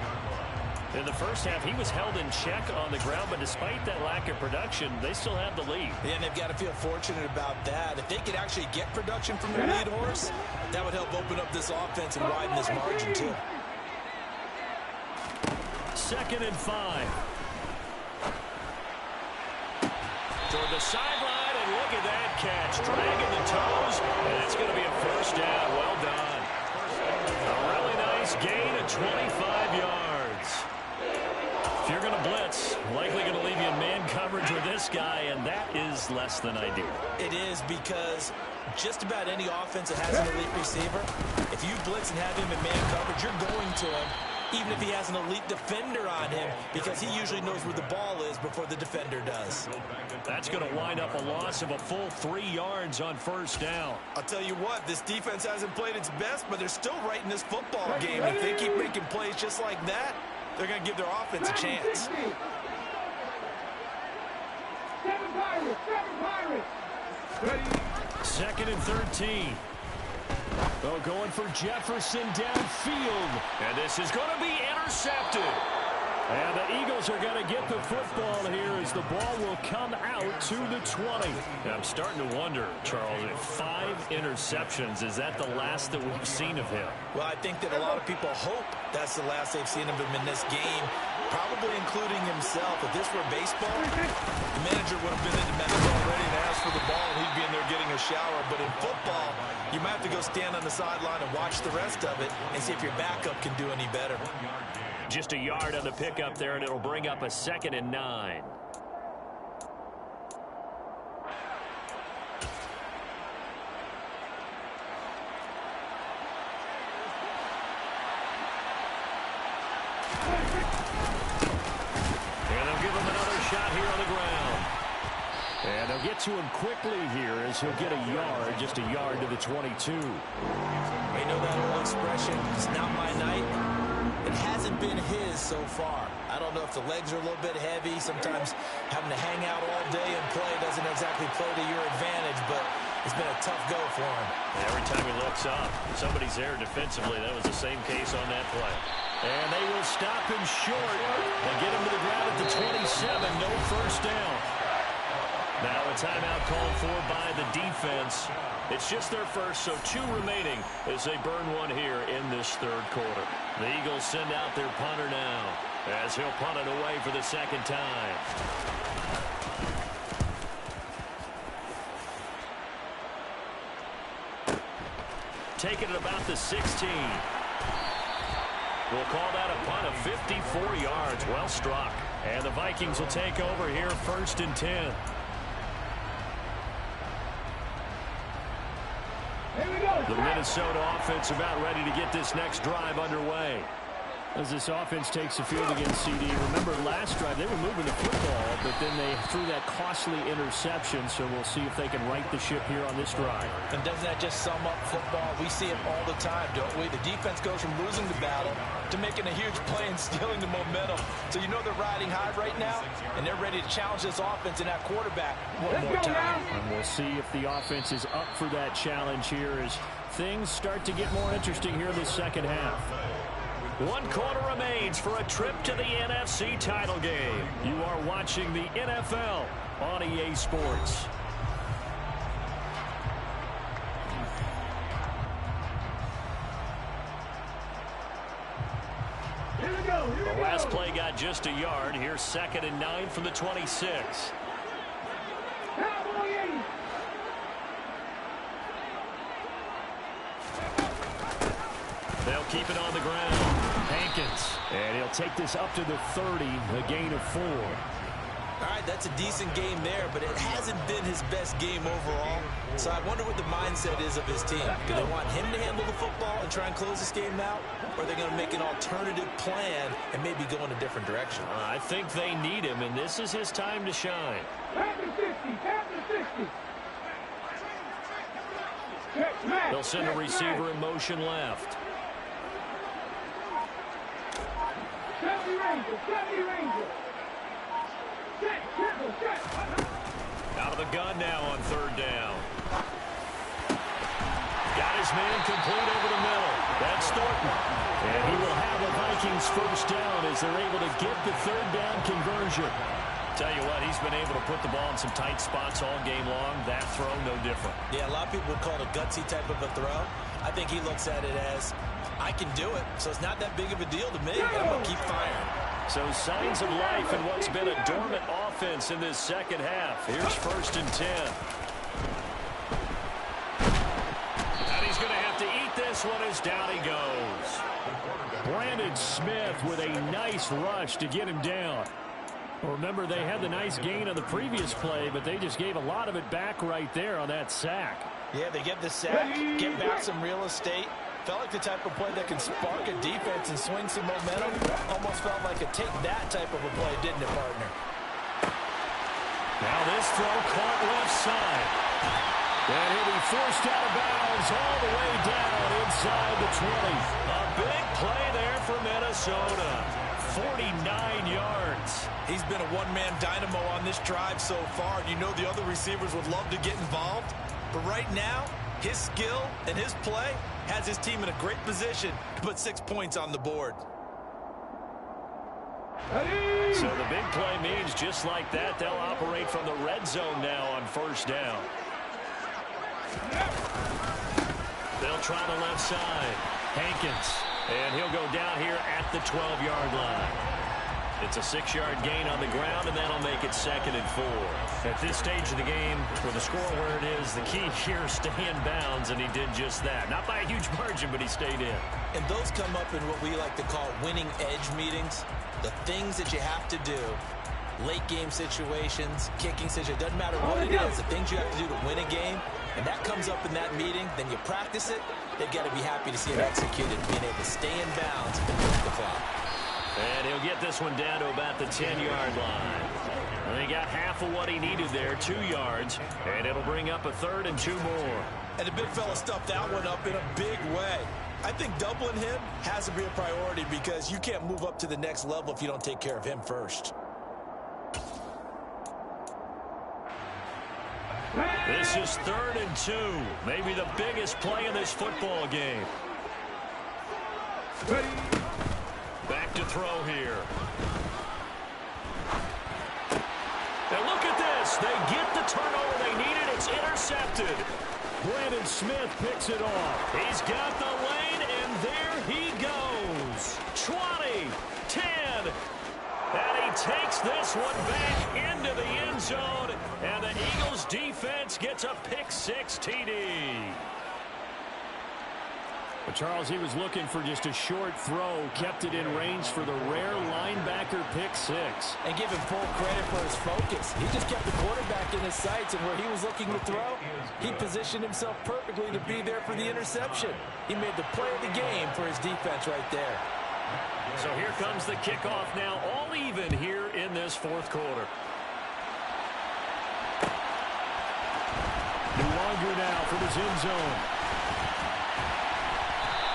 In the first half, he was held in check on the ground, but despite that lack of production, they still have the lead. Yeah, and they've got to feel fortunate about that. If they could actually get production from their lead horse, that would help open up this offense and widen this margin, too. 2nd and 5. Toward the sideline, and look at that catch. Dragging the toes, and it's going to be a first down. Well done. A really nice gain of 25 yards. If you're going to blitz, likely going to leave you in man coverage with this guy, and that is less than ideal. It is because just about any offense that has an elite receiver, if you blitz and have him in man coverage, you're going to him, even if he has an elite defender on him, because he usually knows where the ball is before the defender does. That's going to wind up a loss of a full 3 yards on first down. I'll tell you what, this defense hasn't played its best, but they're still right in this football game. If they keep making plays just like that, they're going to give their offense a chance. 2nd and 13. They're going for Jefferson downfield. And this is going to be intercepted. And the Eagles are going to get the football here as the ball will come out to the 20. And I'm starting to wonder, Charles, if 5 interceptions, is that the last that we've seen of him? Well, I think that a lot of people hope that's the last they've seen of him in this game, probably including himself. If this were baseball, the manager would have been in the Madden already and asked for the ball, and he'd be in there getting a shower. But in football, you might have to go stand on the sideline and watch the rest of it and see if your backup can do any better. Just a yard on the pickup there, and it'll bring up a 2nd and 9. And they'll give him another shot here on the ground. And they'll get to him quickly here as he'll get a yard, just a yard to the 22. You know that old expression, it's not my night? It hasn't been his so far. I don't know if the legs are a little bit heavy. Sometimes having to hang out all day and play doesn't exactly play to your advantage, but it's been a tough go for him. Every time he looks up, somebody's there defensively. That was the same case on that play. And they will stop him short and get him to the ground at the 27. No first down. Now a timeout called for by the defense. It's just their first, so 2 remaining as they burn one here in this third quarter. The Eagles send out their punter now as he'll punt it away for the 2nd time. Taking it about the 16. We'll call that a punt of 54 yards. Well struck. And the Vikings will take over here 1st and 10. The Minnesota offense about ready to get this next drive underway. As this offense takes the field against CD, remember last drive they were moving the football, but then they threw that costly interception, so we'll see if they can right the ship here on this drive. And doesn't that just sum up football? We see it all the time, don't we? The defense goes from losing the battle to making a huge play and stealing the momentum. So you know they're riding high right now, and they're ready to challenge this offense and that quarterback one more time. And we'll see if the offense is up for that challenge here as things start to get more interesting here in this second half. 1 quarter remains for a trip to the NFC title game. You are watching the NFL on EA Sports. The last play got just a yard. Here's 2nd and 9 from the 26. They'll keep it on the ground. Hankins. And he'll take this up to the 30, a gain of 4. All right, that's a decent game there, but it hasn't been his best game overall. So I wonder what the mindset is of his team. Do they want him to handle the football and try and close this game out? Or are they going to make an alternative plan and maybe go in a different direction? I think they need him, and this is his time to shine. They'll send a receiver in motion left. Out of the gun now on 3rd down. Got his man complete over the middle. That's Thornton. And he will have the Vikings first down as they're able to get the 3rd down conversion. Tell you what, he's been able to put the ball in some tight spots all game long. That throw, no different. Yeah, a lot of people would call it a gutsy type of a throw. I think he looks at it as, I can do it, so it's not that big of a deal to me. I'm going to keep firing. So signs of life in what's been a dormant offense in this second half. Here's 1st and 10. And he's going to have to eat this one as down he goes. Brandon Smith with a nice rush to get him down. Remember, they had the nice gain on the previous play, but they just gave a lot of it back right there on that sack. Yeah, they get the sack, get back some real estate. Felt like the type of play that can spark a defense and swing some momentum. Almost felt like a take that type of a play, didn't it, partner? Now this throw caught left side. And he'll be forced out of bounds all the way down inside the 20. A big play there for Minnesota. 49 yards. He's been a one-man dynamo on this drive so far. You know the other receivers would love to get involved. But right now, his skill and his play has his team in a great position to put 6 points on the board. So the big play means just like that, they'll operate from the red zone now on 1st down. They'll try the left side. Hankins. And he'll go down here at the 12-yard line. It's a 6-yard gain on the ground, and that'll make it 2nd and 4. At this stage of the game, with the score where it is, the key here is stay in bounds, and he did just that. Not by a huge margin, but he stayed in. And those come up in what we like to call winning edge meetings. The things that you have to do, late game situations, kicking situations, doesn't matter what it is, the things you have to do to win a game, and that comes up in that meeting, then you practice it, they've got to be happy to see it executed, being able to stay in bounds and push the clock. And he'll get this one down to about the 10-yard line. And he got half of what he needed there, 2 yards, and it'll bring up a 3rd and 2 more. And the big fella stuffed that one up in a big way. I think doubling him has to be a priority because you can't move up to the next level if you don't take care of him first. This is 3rd and 2. Maybe the biggest play in this football game. Back to throw here. And look at this. They get the turnover they needed. It's intercepted. Brandon Smith picks it off. He's got the lane, and there he goes. 20, 10. And he takes this one back into the end zone. And the Eagles defense gets a pick-6 TD. But Charles, he was looking for just a short throw, kept it in range for the rare linebacker pick-6. And give him full credit for his focus. He just kept the quarterback in his sights, and where he was looking to throw, he positioned himself perfectly to be there for the interception. He made the play of the game for his defense right there. So here comes the kickoff now, all even here in this fourth quarter. No longer now from his end zone.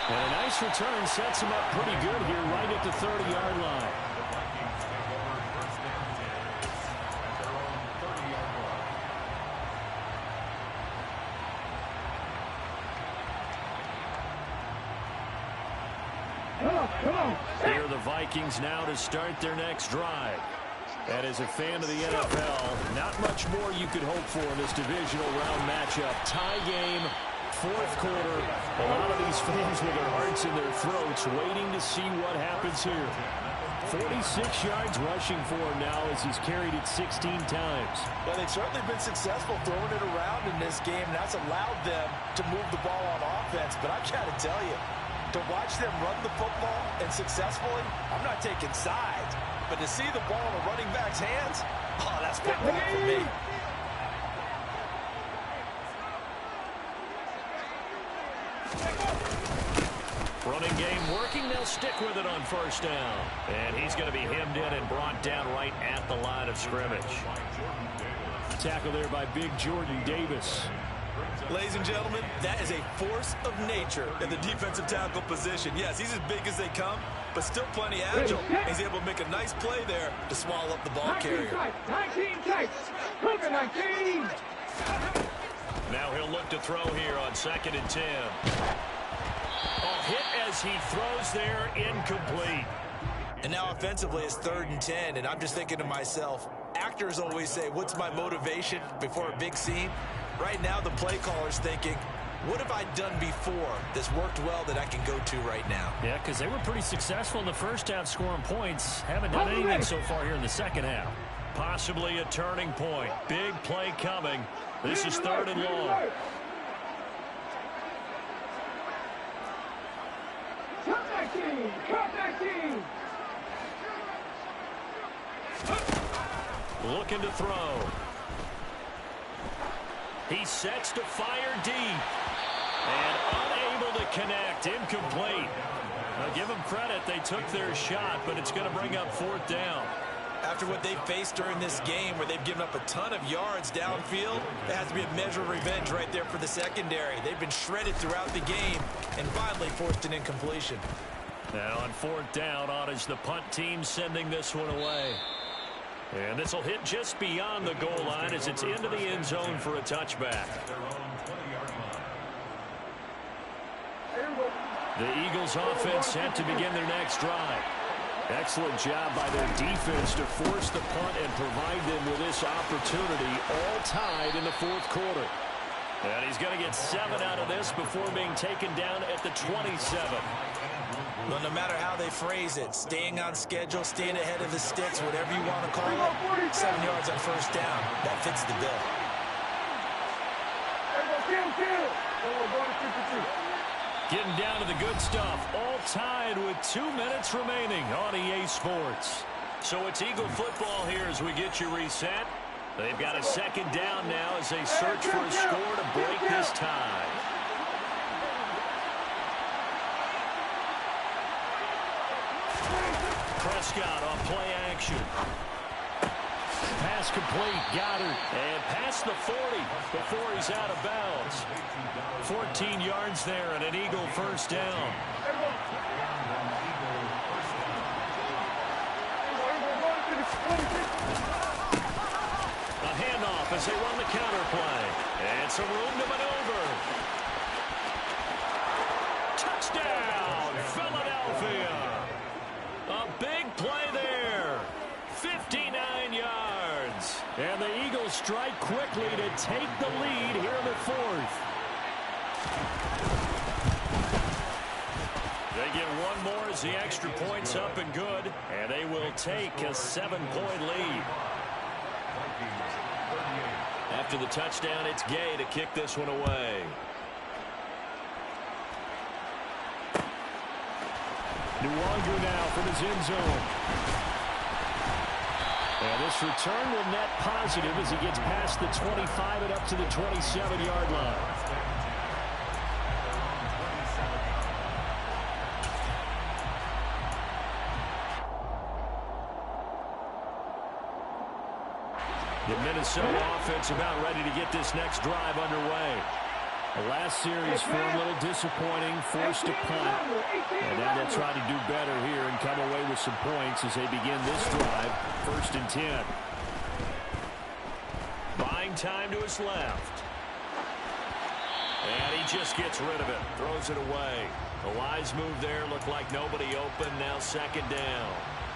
And a nice return sets him up pretty good here right at the 30-yard line. Here are the Vikings now to start their next drive. And as a fan of the NFL, not much more you could hope for in this divisional round matchup. Tie game, fourth quarter. A lot of these fans with their hearts in their throats waiting to see what happens here. 46 yards rushing for him now as he's carried it 16 times. Well, they've certainly been successful throwing it around in this game, and that's allowed them to move the ball on offense. But I've got to tell you, to watch them run the football and successfully, I'm not taking sides, but to see the ball in a running back's hands, oh, that's football for me. Running game working. They'll stick with it on first down. And he's going to be hemmed in and brought down right at the line of scrimmage. Tackle there by big Jordan Davis. Ladies and gentlemen, that is a force of nature in the defensive tackle position. Yes, he's as big as they come, but still plenty agile. He's able to make a nice play there to swallow up the ball carrier. 19 tights. 19. Now he'll look to throw here on 2nd and 10. Hit as he throws there, incomplete. And now offensively it's 3rd and 10, and I'm just thinking to myself, actors always say, what's my motivation before a big scene? Right now the play caller's thinking, what have I done before that's worked well that I can go to right now? Yeah, because they were pretty successful in the first half scoring points. Haven't done anything so far here in the second half. Possibly a turning point. Big play coming. This is 3rd and long. Looking to throw. He sets to fire deep. And unable to connect. Incomplete. Now give them credit. They took their shot, but it's going to bring up 4th down. After what they faced during this game where they've given up a ton of yards downfield, there has to be a measure of revenge right there for the secondary. They've been shredded throughout the game and finally forced an incompletion. Now on 4th down, on is the punt team sending this one away. And this will hit just beyond the goal line as it's into the end zone for a touchback. The Eagles offense set to begin their next drive. Excellent job by their defense to force the punt and provide them with this opportunity, all tied in the 4th quarter. And he's going to get 7 out of this before being taken down at the 27. Well, no matter how they phrase it, staying on schedule, staying ahead of the sticks, whatever you want to call it, 7 yards on first down, that fits the bill. Getting down to the good stuff, all tied with 2 minutes remaining on EA Sports. So it's Eagle football here as we get you reset. They've got a 2nd down now as they search for a score to break this tie. Prescott on play action. Pass complete, Goddard, and past the 40 before he's out of bounds. 14 yards there and an Eagle first down. A handoff as they run the counter play. And some room to maneuver. Touchdown, Philadelphia. A big play there. 59 yards. And the Eagles strike quickly to take the lead here in the 4th. They get one more as the extra point's up and good. And they will take a 7-point lead. After the touchdown, it's Gay to kick this one away. No longer now from his end zone. And this return will net positive as he gets past the 25 and up to the 27-yard line. The Minnesota offense about ready to get this next drive underway. The last series for a little disappointing, forced to punt. And now they'll try to do better here and come away with some points as they begin this drive. 1st and 10. Buying time to his left. And he just gets rid of it. Throws it away. The wise move there. Looked like nobody open. Now 2nd down.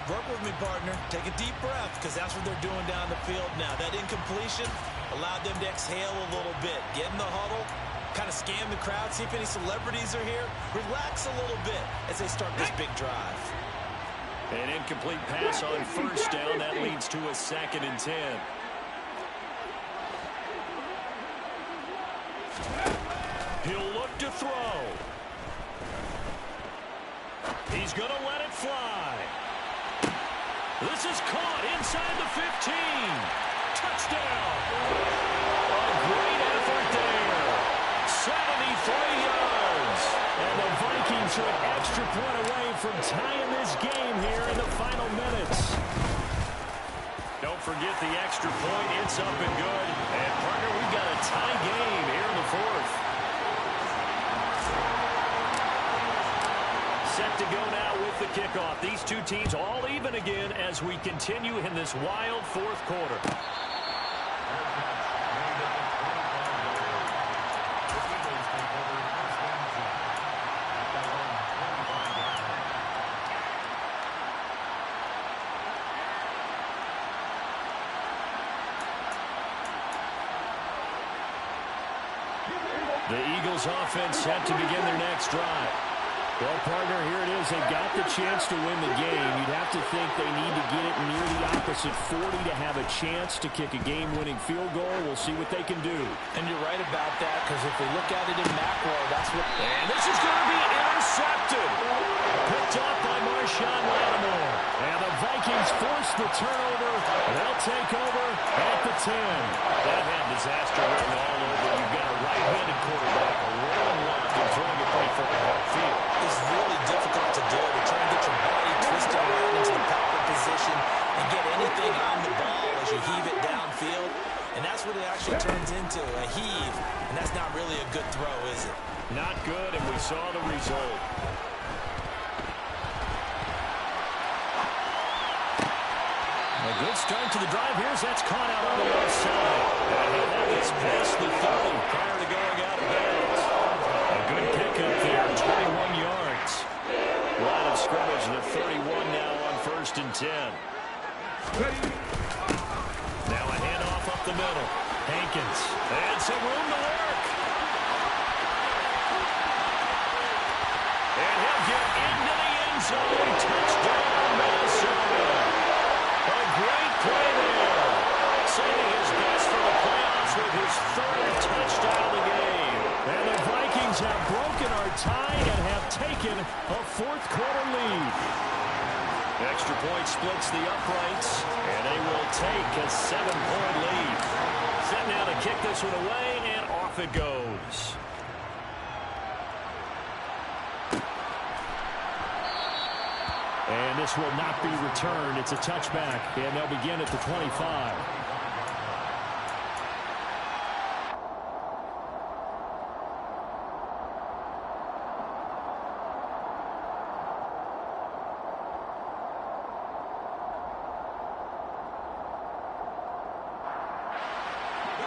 Work with me, partner. Take a deep breath, because that's what they're doing down the field now. That incompletion allowed them to exhale a little bit. Get in the huddle, kind of scan the crowd, see if any celebrities are here. Relax a little bit as they start this big drive. An incomplete pass on 1st down. That leads to a 2nd and 10. He'll look to throw. He's going to let it fly. This is caught inside the 15. Touchdown. A great effort there. 73 yards. And the Vikings are an extra point away from tying this game here in the final minutes. Don't forget the extra point. It's up and good. And, partner, we've got a tie game here in the 4th. Set to go now with the kickoff. These two teams all even again as we continue in this wild 4th quarter. The Eagles offense set to begin their next drive. Well, partner, here it is. They got the chance to win the game. You'd have to think they need to get it near the opposite 40 to have a chance to kick a game-winning field goal. We'll see what they can do. And you're right about that, because if we look at it in macro, that's what... And this is going to be intercepted. Picked off by Marshawn Lattimore. And the Vikings force the turnover. They'll take over at the 10. That had disaster written all over. You've got a right-handed quarterback, a rolling lock, and throwing it pretty far downfield. It's really difficult to do. To try and get your body twisted around into the pocket position and get anything on the ball as you heave it downfield. And that's what it actually turns into, a heave. And that's not really a good throw, is it? Not good, and we saw the result. A good start to the drive. Here's that's caught out on the left side. And that is past the 30 prior to going out of bounds. A good pickup there, 21 yards. Line of scrimmage, the 31 now on 1st and 10. Now a handoff up the middle. Hankins, and some room to work. And he'll get into the end zone. Touchdown, Minnesota. A great play there. Saving his best for the playoffs with his 3rd touchdown of the game. And the Vikings have broken our tie and have taken a 4th quarter lead. Extra point splits the uprights, and they will take a 7-point lead. Set now to kick this one away, and off it goes. And this will not be returned. It's a touchback, and they'll begin at the 25.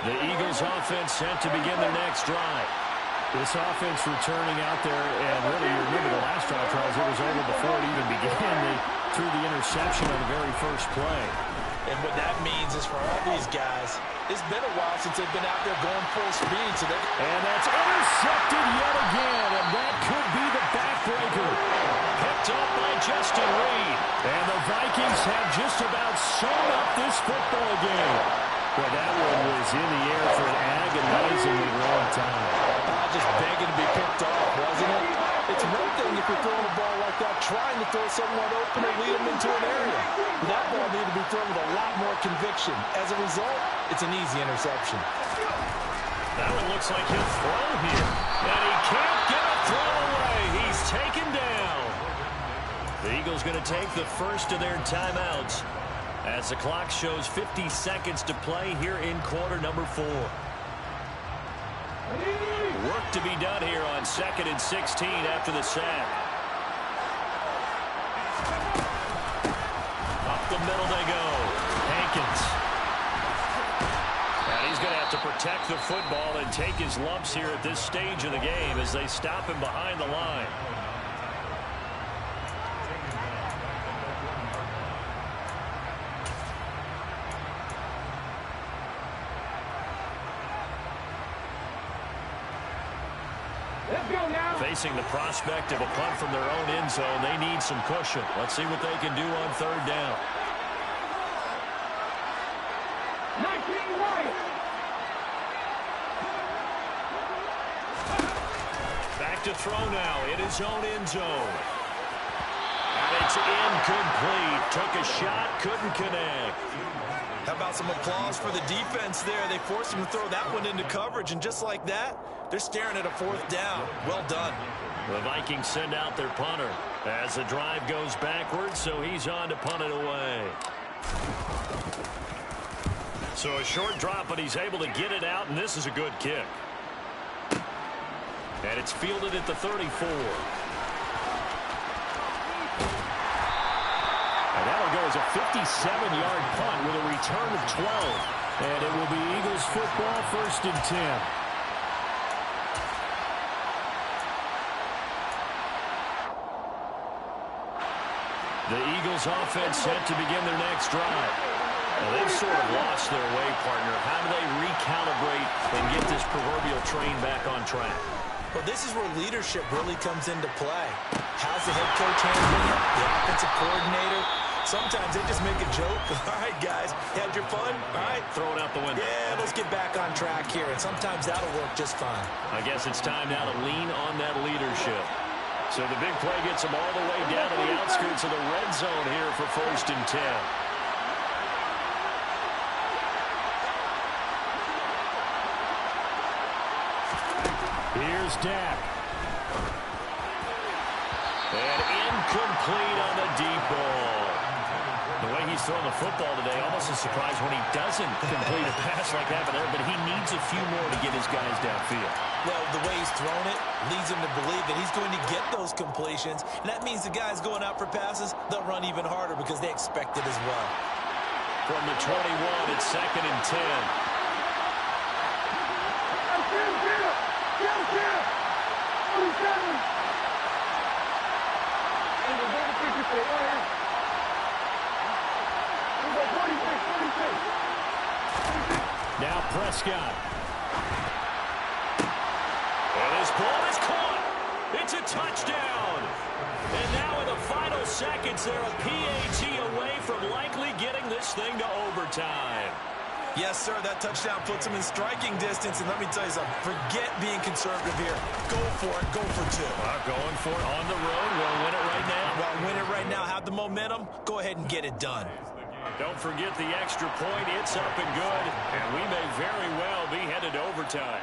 The Eagles offense set to begin their next drive. This offense returning out there, and really, you remember the last drive, Charles, it was over before it even began. They threw the interception on the very first play. And what that means is for all these guys, it's been a while since they've been out there going full speed. So and that's intercepted yet again, and that could be the backbreaker. Picked up by Justin Reed. And the Vikings have just about sewn up this football game. Well, that one was in the air for an agonizingly long time. Just begging to be picked off, wasn't it? It's one thing if you're throwing a ball like that, trying to throw someone open or lead them into an area. But that ball needed to be thrown with a lot more conviction. As a result, it's an easy interception. That one looks like he'll throw here. And he can't get a throw away. He's taken down. The Eagles going to take the first of their timeouts As the clock shows 50 seconds to play here in quarter number 4. Work to be done here on 2nd and 16 after the sack. Up the middle they go. Hankins. And he's going to have to protect the football and take his lumps here at this stage of the game as they stop him behind the line. Facing the prospect of a punt from their own end zone, they need some cushion. Let's see what they can do on 3rd down. 19 right. Back to throw now in his own end zone. And it's incomplete. Took a shot, couldn't connect. How about some applause for the defense there? They forced him to throw that one into coverage, and just like that, they're staring at a 4th down. Well done. The Vikings send out their punter as the drive goes backwards, so he's on to punt it away. So a short drop, but he's able to get it out, and this is a good kick. And it's fielded at the 34. And that'll go as a 57-yard punt with a return of 12. And it will be Eagles football, 1st and 10. The Eagles offense set to begin their next drive. Well, they've sort of lost their way, partner. How do they recalibrate and get this proverbial train back on track? Well, this is where leadership really comes into play. How's the head coach handling it? The offensive coordinator? Sometimes they just make a joke. All right, guys, you had your fun? All right. Throw it out the window. Yeah, let's get back on track here. And sometimes that'll work just fine. I guess it's time now to lean on that leadership. So the big play gets them all the way down to the outskirts of the red zone here for 1st and 10. Here's Dak. And incomplete on the deep ball. The way he's throwing the football today, almost a surprise when he doesn't complete a pass like that there, but he needs a few more to get his guys downfield. Well, the way he's thrown it leads him to believe that he's going to get those completions, and that means the guys going out for passes, they'll run even harder because they expect it as well. From the 21, it's 2nd and 10. Now Prescott. And his ball is caught. It's a touchdown. And now in the final seconds, they're a PAT away from likely getting this thing to overtime. Yes, sir, that touchdown puts them in striking distance. And let me tell you something, forget being conservative here. Go for it, go for 2. Going for it on the road. We'll win it right now. Well, win it right now, have the momentum, go ahead and get it done. Don't forget the extra point. It's up and good. And we may very well be headed to overtime.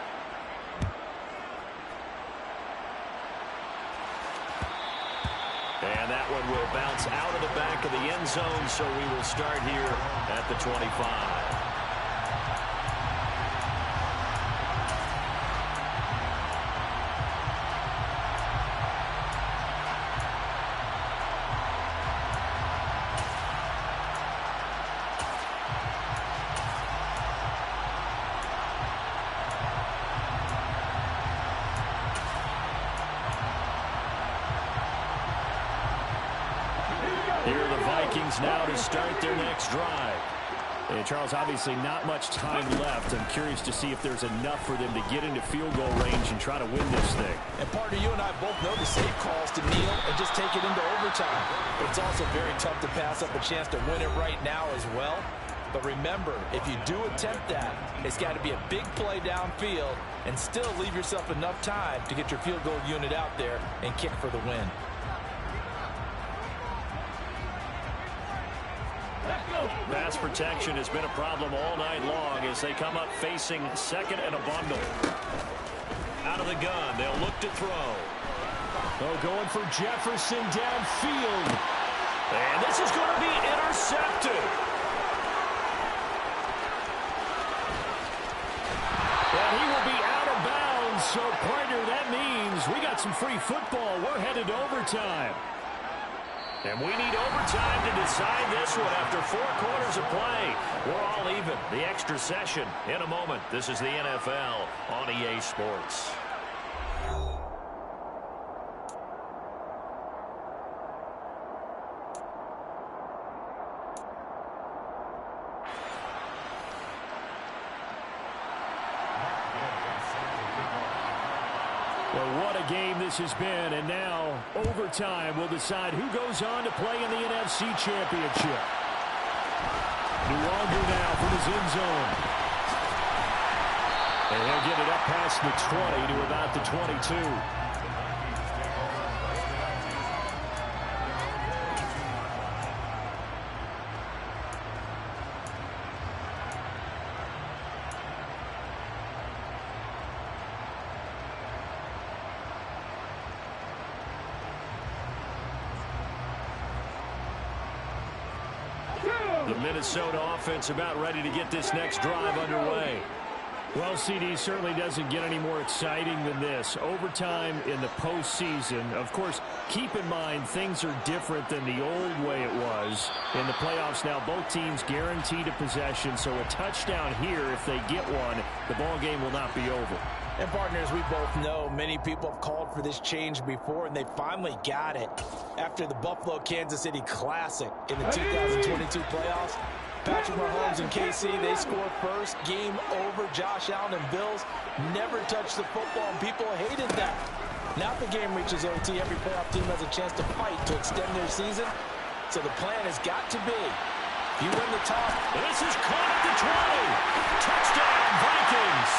And that one will bounce out of the back of the end zone, so we will start here at the 25. Here are the Vikings now to start their next drive. And Charles, obviously not much time left. I'm curious to see if there's enough for them to get into field goal range and try to win this thing. And partner, you and I both know the safe calls to kneel and just take it into overtime. But it's also very tough to pass up a chance to win it right now as well. But remember, if you do attempt that, it's got to be a big play downfield and still leave yourself enough time to get your field goal unit out there and kick for the win. Pass protection has been a problem all night long as they come up facing 2nd and a bundle. Out of the gun, they'll look to throw. Oh, going for Jefferson downfield. And this is going to be intercepted. some free football. We're headed to overtime. And we need overtime to decide this one after 4 quarters of play. We're all even. The extra session in a moment. This is the NFL on EA Sports. Well, what a game this has been, and now overtime will decide who goes on to play in the NFC Championship. Nwanger now from his end zone. And he'll get it up past the 20 to about the 22. The Minnesota offense about ready to get this next drive underway. Well, CD certainly doesn't get any more exciting than this. Overtime in the postseason. Of course, keep in mind things are different than the old way it was. In the playoffs now, both teams guaranteed a possession, so a touchdown here, if they get one, the ball game will not be over. And partners, we both know many people have called for this change before, and they finally got it. After the Buffalo-Kansas City Classic in the 2022 playoffs, Patrick Mahomes and KC, they score first. Game over. Josh Allen and Bills never touched the football, and people hated that. Now the game reaches OT. Every playoff team has a chance to fight to extend their season. So the plan has got to be, if you win the toss. This is caught at the 20. Touchdown, Vikings.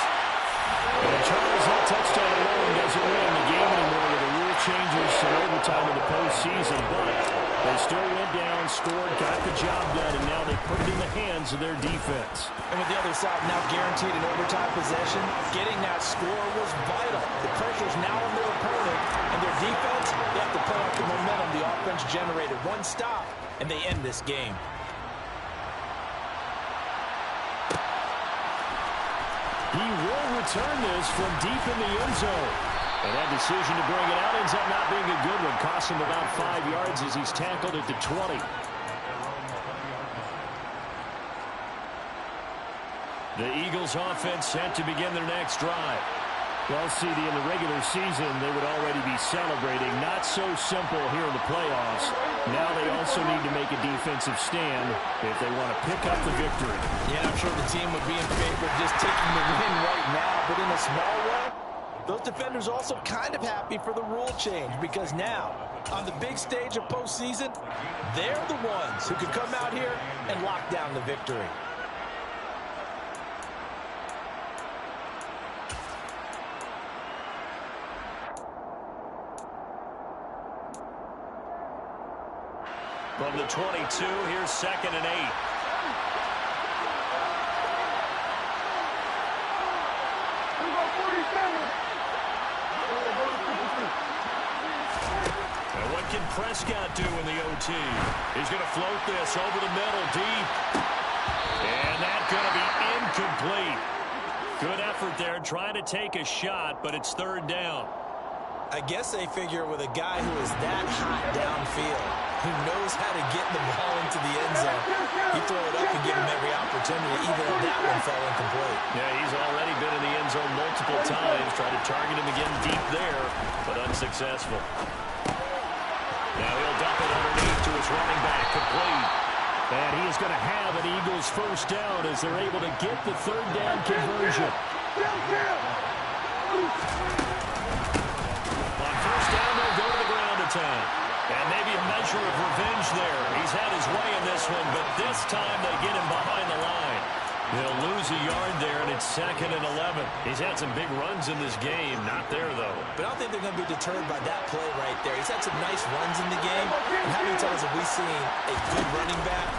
And Charles, that touchdown alone doesn't win the game anymore with the rule changes and overtime in the postseason, but they still went down, scored, got the job done, and now they put it in the hands of their defense. And with the other side now guaranteed an overtime possession, getting that score was vital. The pressure's now on their opponent, and their defense, they have to play off the momentum the offense generated. One stop, and they end this game. He will return this from deep in the end zone. And that decision to bring it out ends up not being a good one. Costs him about 5 yards as he's tackled at the 20. The Eagles offense set to begin their next drive. Well, CD, in the regular season, they would already be celebrating. Not so simple here in the playoffs. Now they also need to make a defensive stand if they want to pick up the victory. Yeah, I'm sure the team would be in favor of just taking the win right now, but in a small way, those defenders also kind of happy for the rule change, because now, on the big stage of postseason, they're the ones who could come out here and lock down the victory. From the 22, here's 2nd and 8. And what can Prescott do in the OT? He's going to float this over the middle, deep. And that's going to be incomplete. Good effort there, trying to take a shot, but it's 3rd down. I guess they figure with a guy who is that hot downfield, who knows how to get the ball into the end zone, you throw it up and give him every opportunity, even though that one fell incomplete. Yeah, he's already been in the end zone multiple times, tried to target him again deep there, but unsuccessful. Now he'll dump it underneath to his running back, complete. And he is going to have an Eagles first down as they're able to get the 3rd down conversion. On first down, they'll go to the ground attack. And maybe a measure of revenge there. He's had his way in this one, but this time they get him behind the line. He'll lose a yard there, and it's 2nd and 11. He's had some big runs in this game. Not there, though. But I don't think they're going to be deterred by that play right there. He's had some nice runs in the game. And how many times have we seen a good running back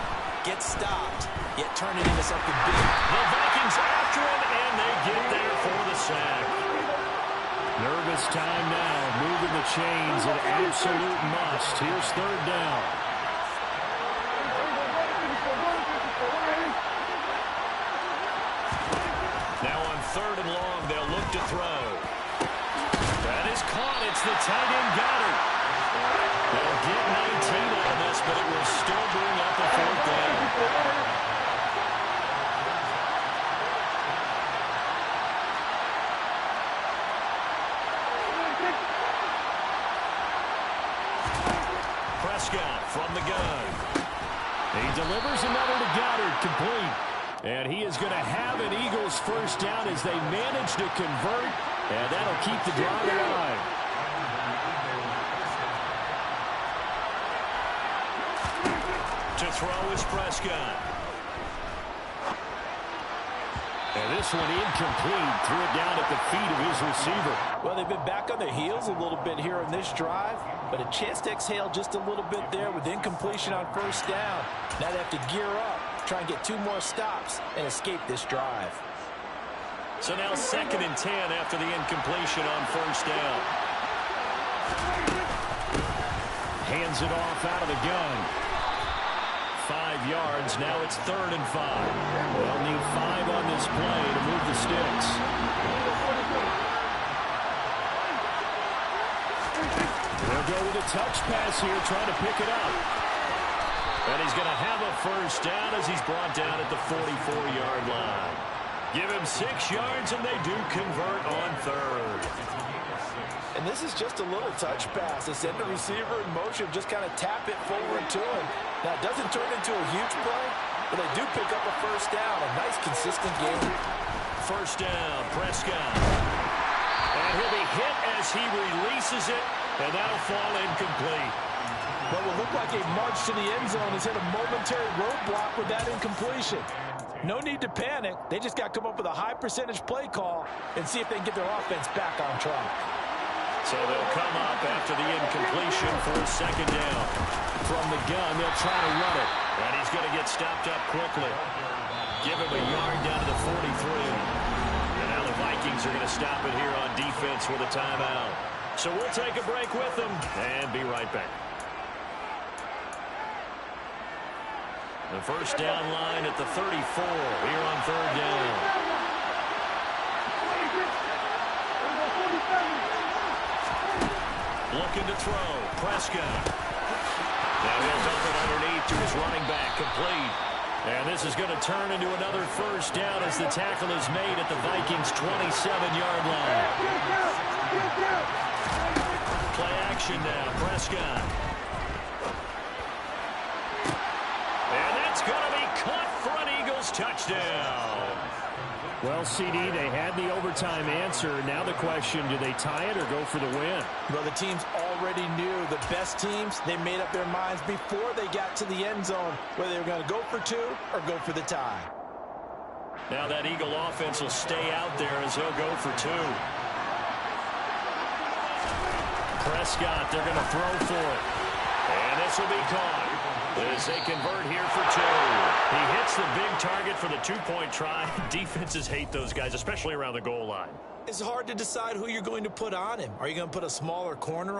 get stopped, yet turn it into something big? The Vikings after him, and they get there for the sack. Nervous time now, moving the chains, an absolute must. Here's 3rd down. Now on 3rd and long, they'll look to throw. That is caught. It's the tight end Goddard. They'll get 19 on this, but it will still bring up a 4th down. Prescott from the gun. He delivers another to Goddard, complete. And he is going to have an Eagles 1st down as they manage to convert, and that'll keep the drive alive. To throw is Prescott. And this one incomplete. Threw it down at the feet of his receiver. Well, they've been back on their heels a little bit here in this drive, but a chance to exhale just a little bit there with incompletion on 1st down. Now they have to gear up, try and get 2 more stops, and escape this drive. So now 2nd and 10 after the incompletion on 1st down. Hands it off out of the gun. 5 yards. Now it's 3rd and 5. They'll need 5 on this play to move the sticks. They'll go with a touch pass here, trying to pick it up. And he's going to have a 1st down as he's brought down at the 44-yard line. Give him 6 yards, and they do convert on 3rd. And this is just a little touch pass. They send the receiver in motion, just kind of tap it forward to him. Now, it doesn't turn into a huge play, but they do pick up a 1st down. A nice, consistent game. 1st down, Prescott. And he'll be hit as he releases it, and that'll fall incomplete. What will look like a march to the end zone has hit a momentary roadblock with that incompletion. No need to panic. They just got to come up with a high percentage play call and see if they can get their offense back on track. So they'll come up after the incompletion for a 2nd down. From the gun, they'll try to run it. And he's going to get stopped up quickly. Give him a yard down to the 43. And now the Vikings are going to stop it here on defense with a timeout. So we'll take a break with them and be right back. The 1st down line at the 34 here on 3rd down. Looking to throw. Prescott. Now he'll dump it underneath to his running back. Complete. And this is going to turn into another 1st down as the tackle is made at the Vikings' 27-yard line. Play action now. Prescott. And that's going to be caught for an Eagles touchdown. Well, CD, they had the overtime answer. Now the question, do they tie it or go for the win? Well, the teams already knew. The best teams, they made up their minds before they got to the end zone whether they were going to go for 2 or go for the tie. Now that Eagle offense will stay out there as he'll go for 2. Prescott, they're going to throw for it. And this will be caught as they convert here for 2. He hits the big target for the 2-point try. Defenses hate those guys, especially around the goal line. It's hard to decide who you're going to put on him. Are you going to put a smaller corner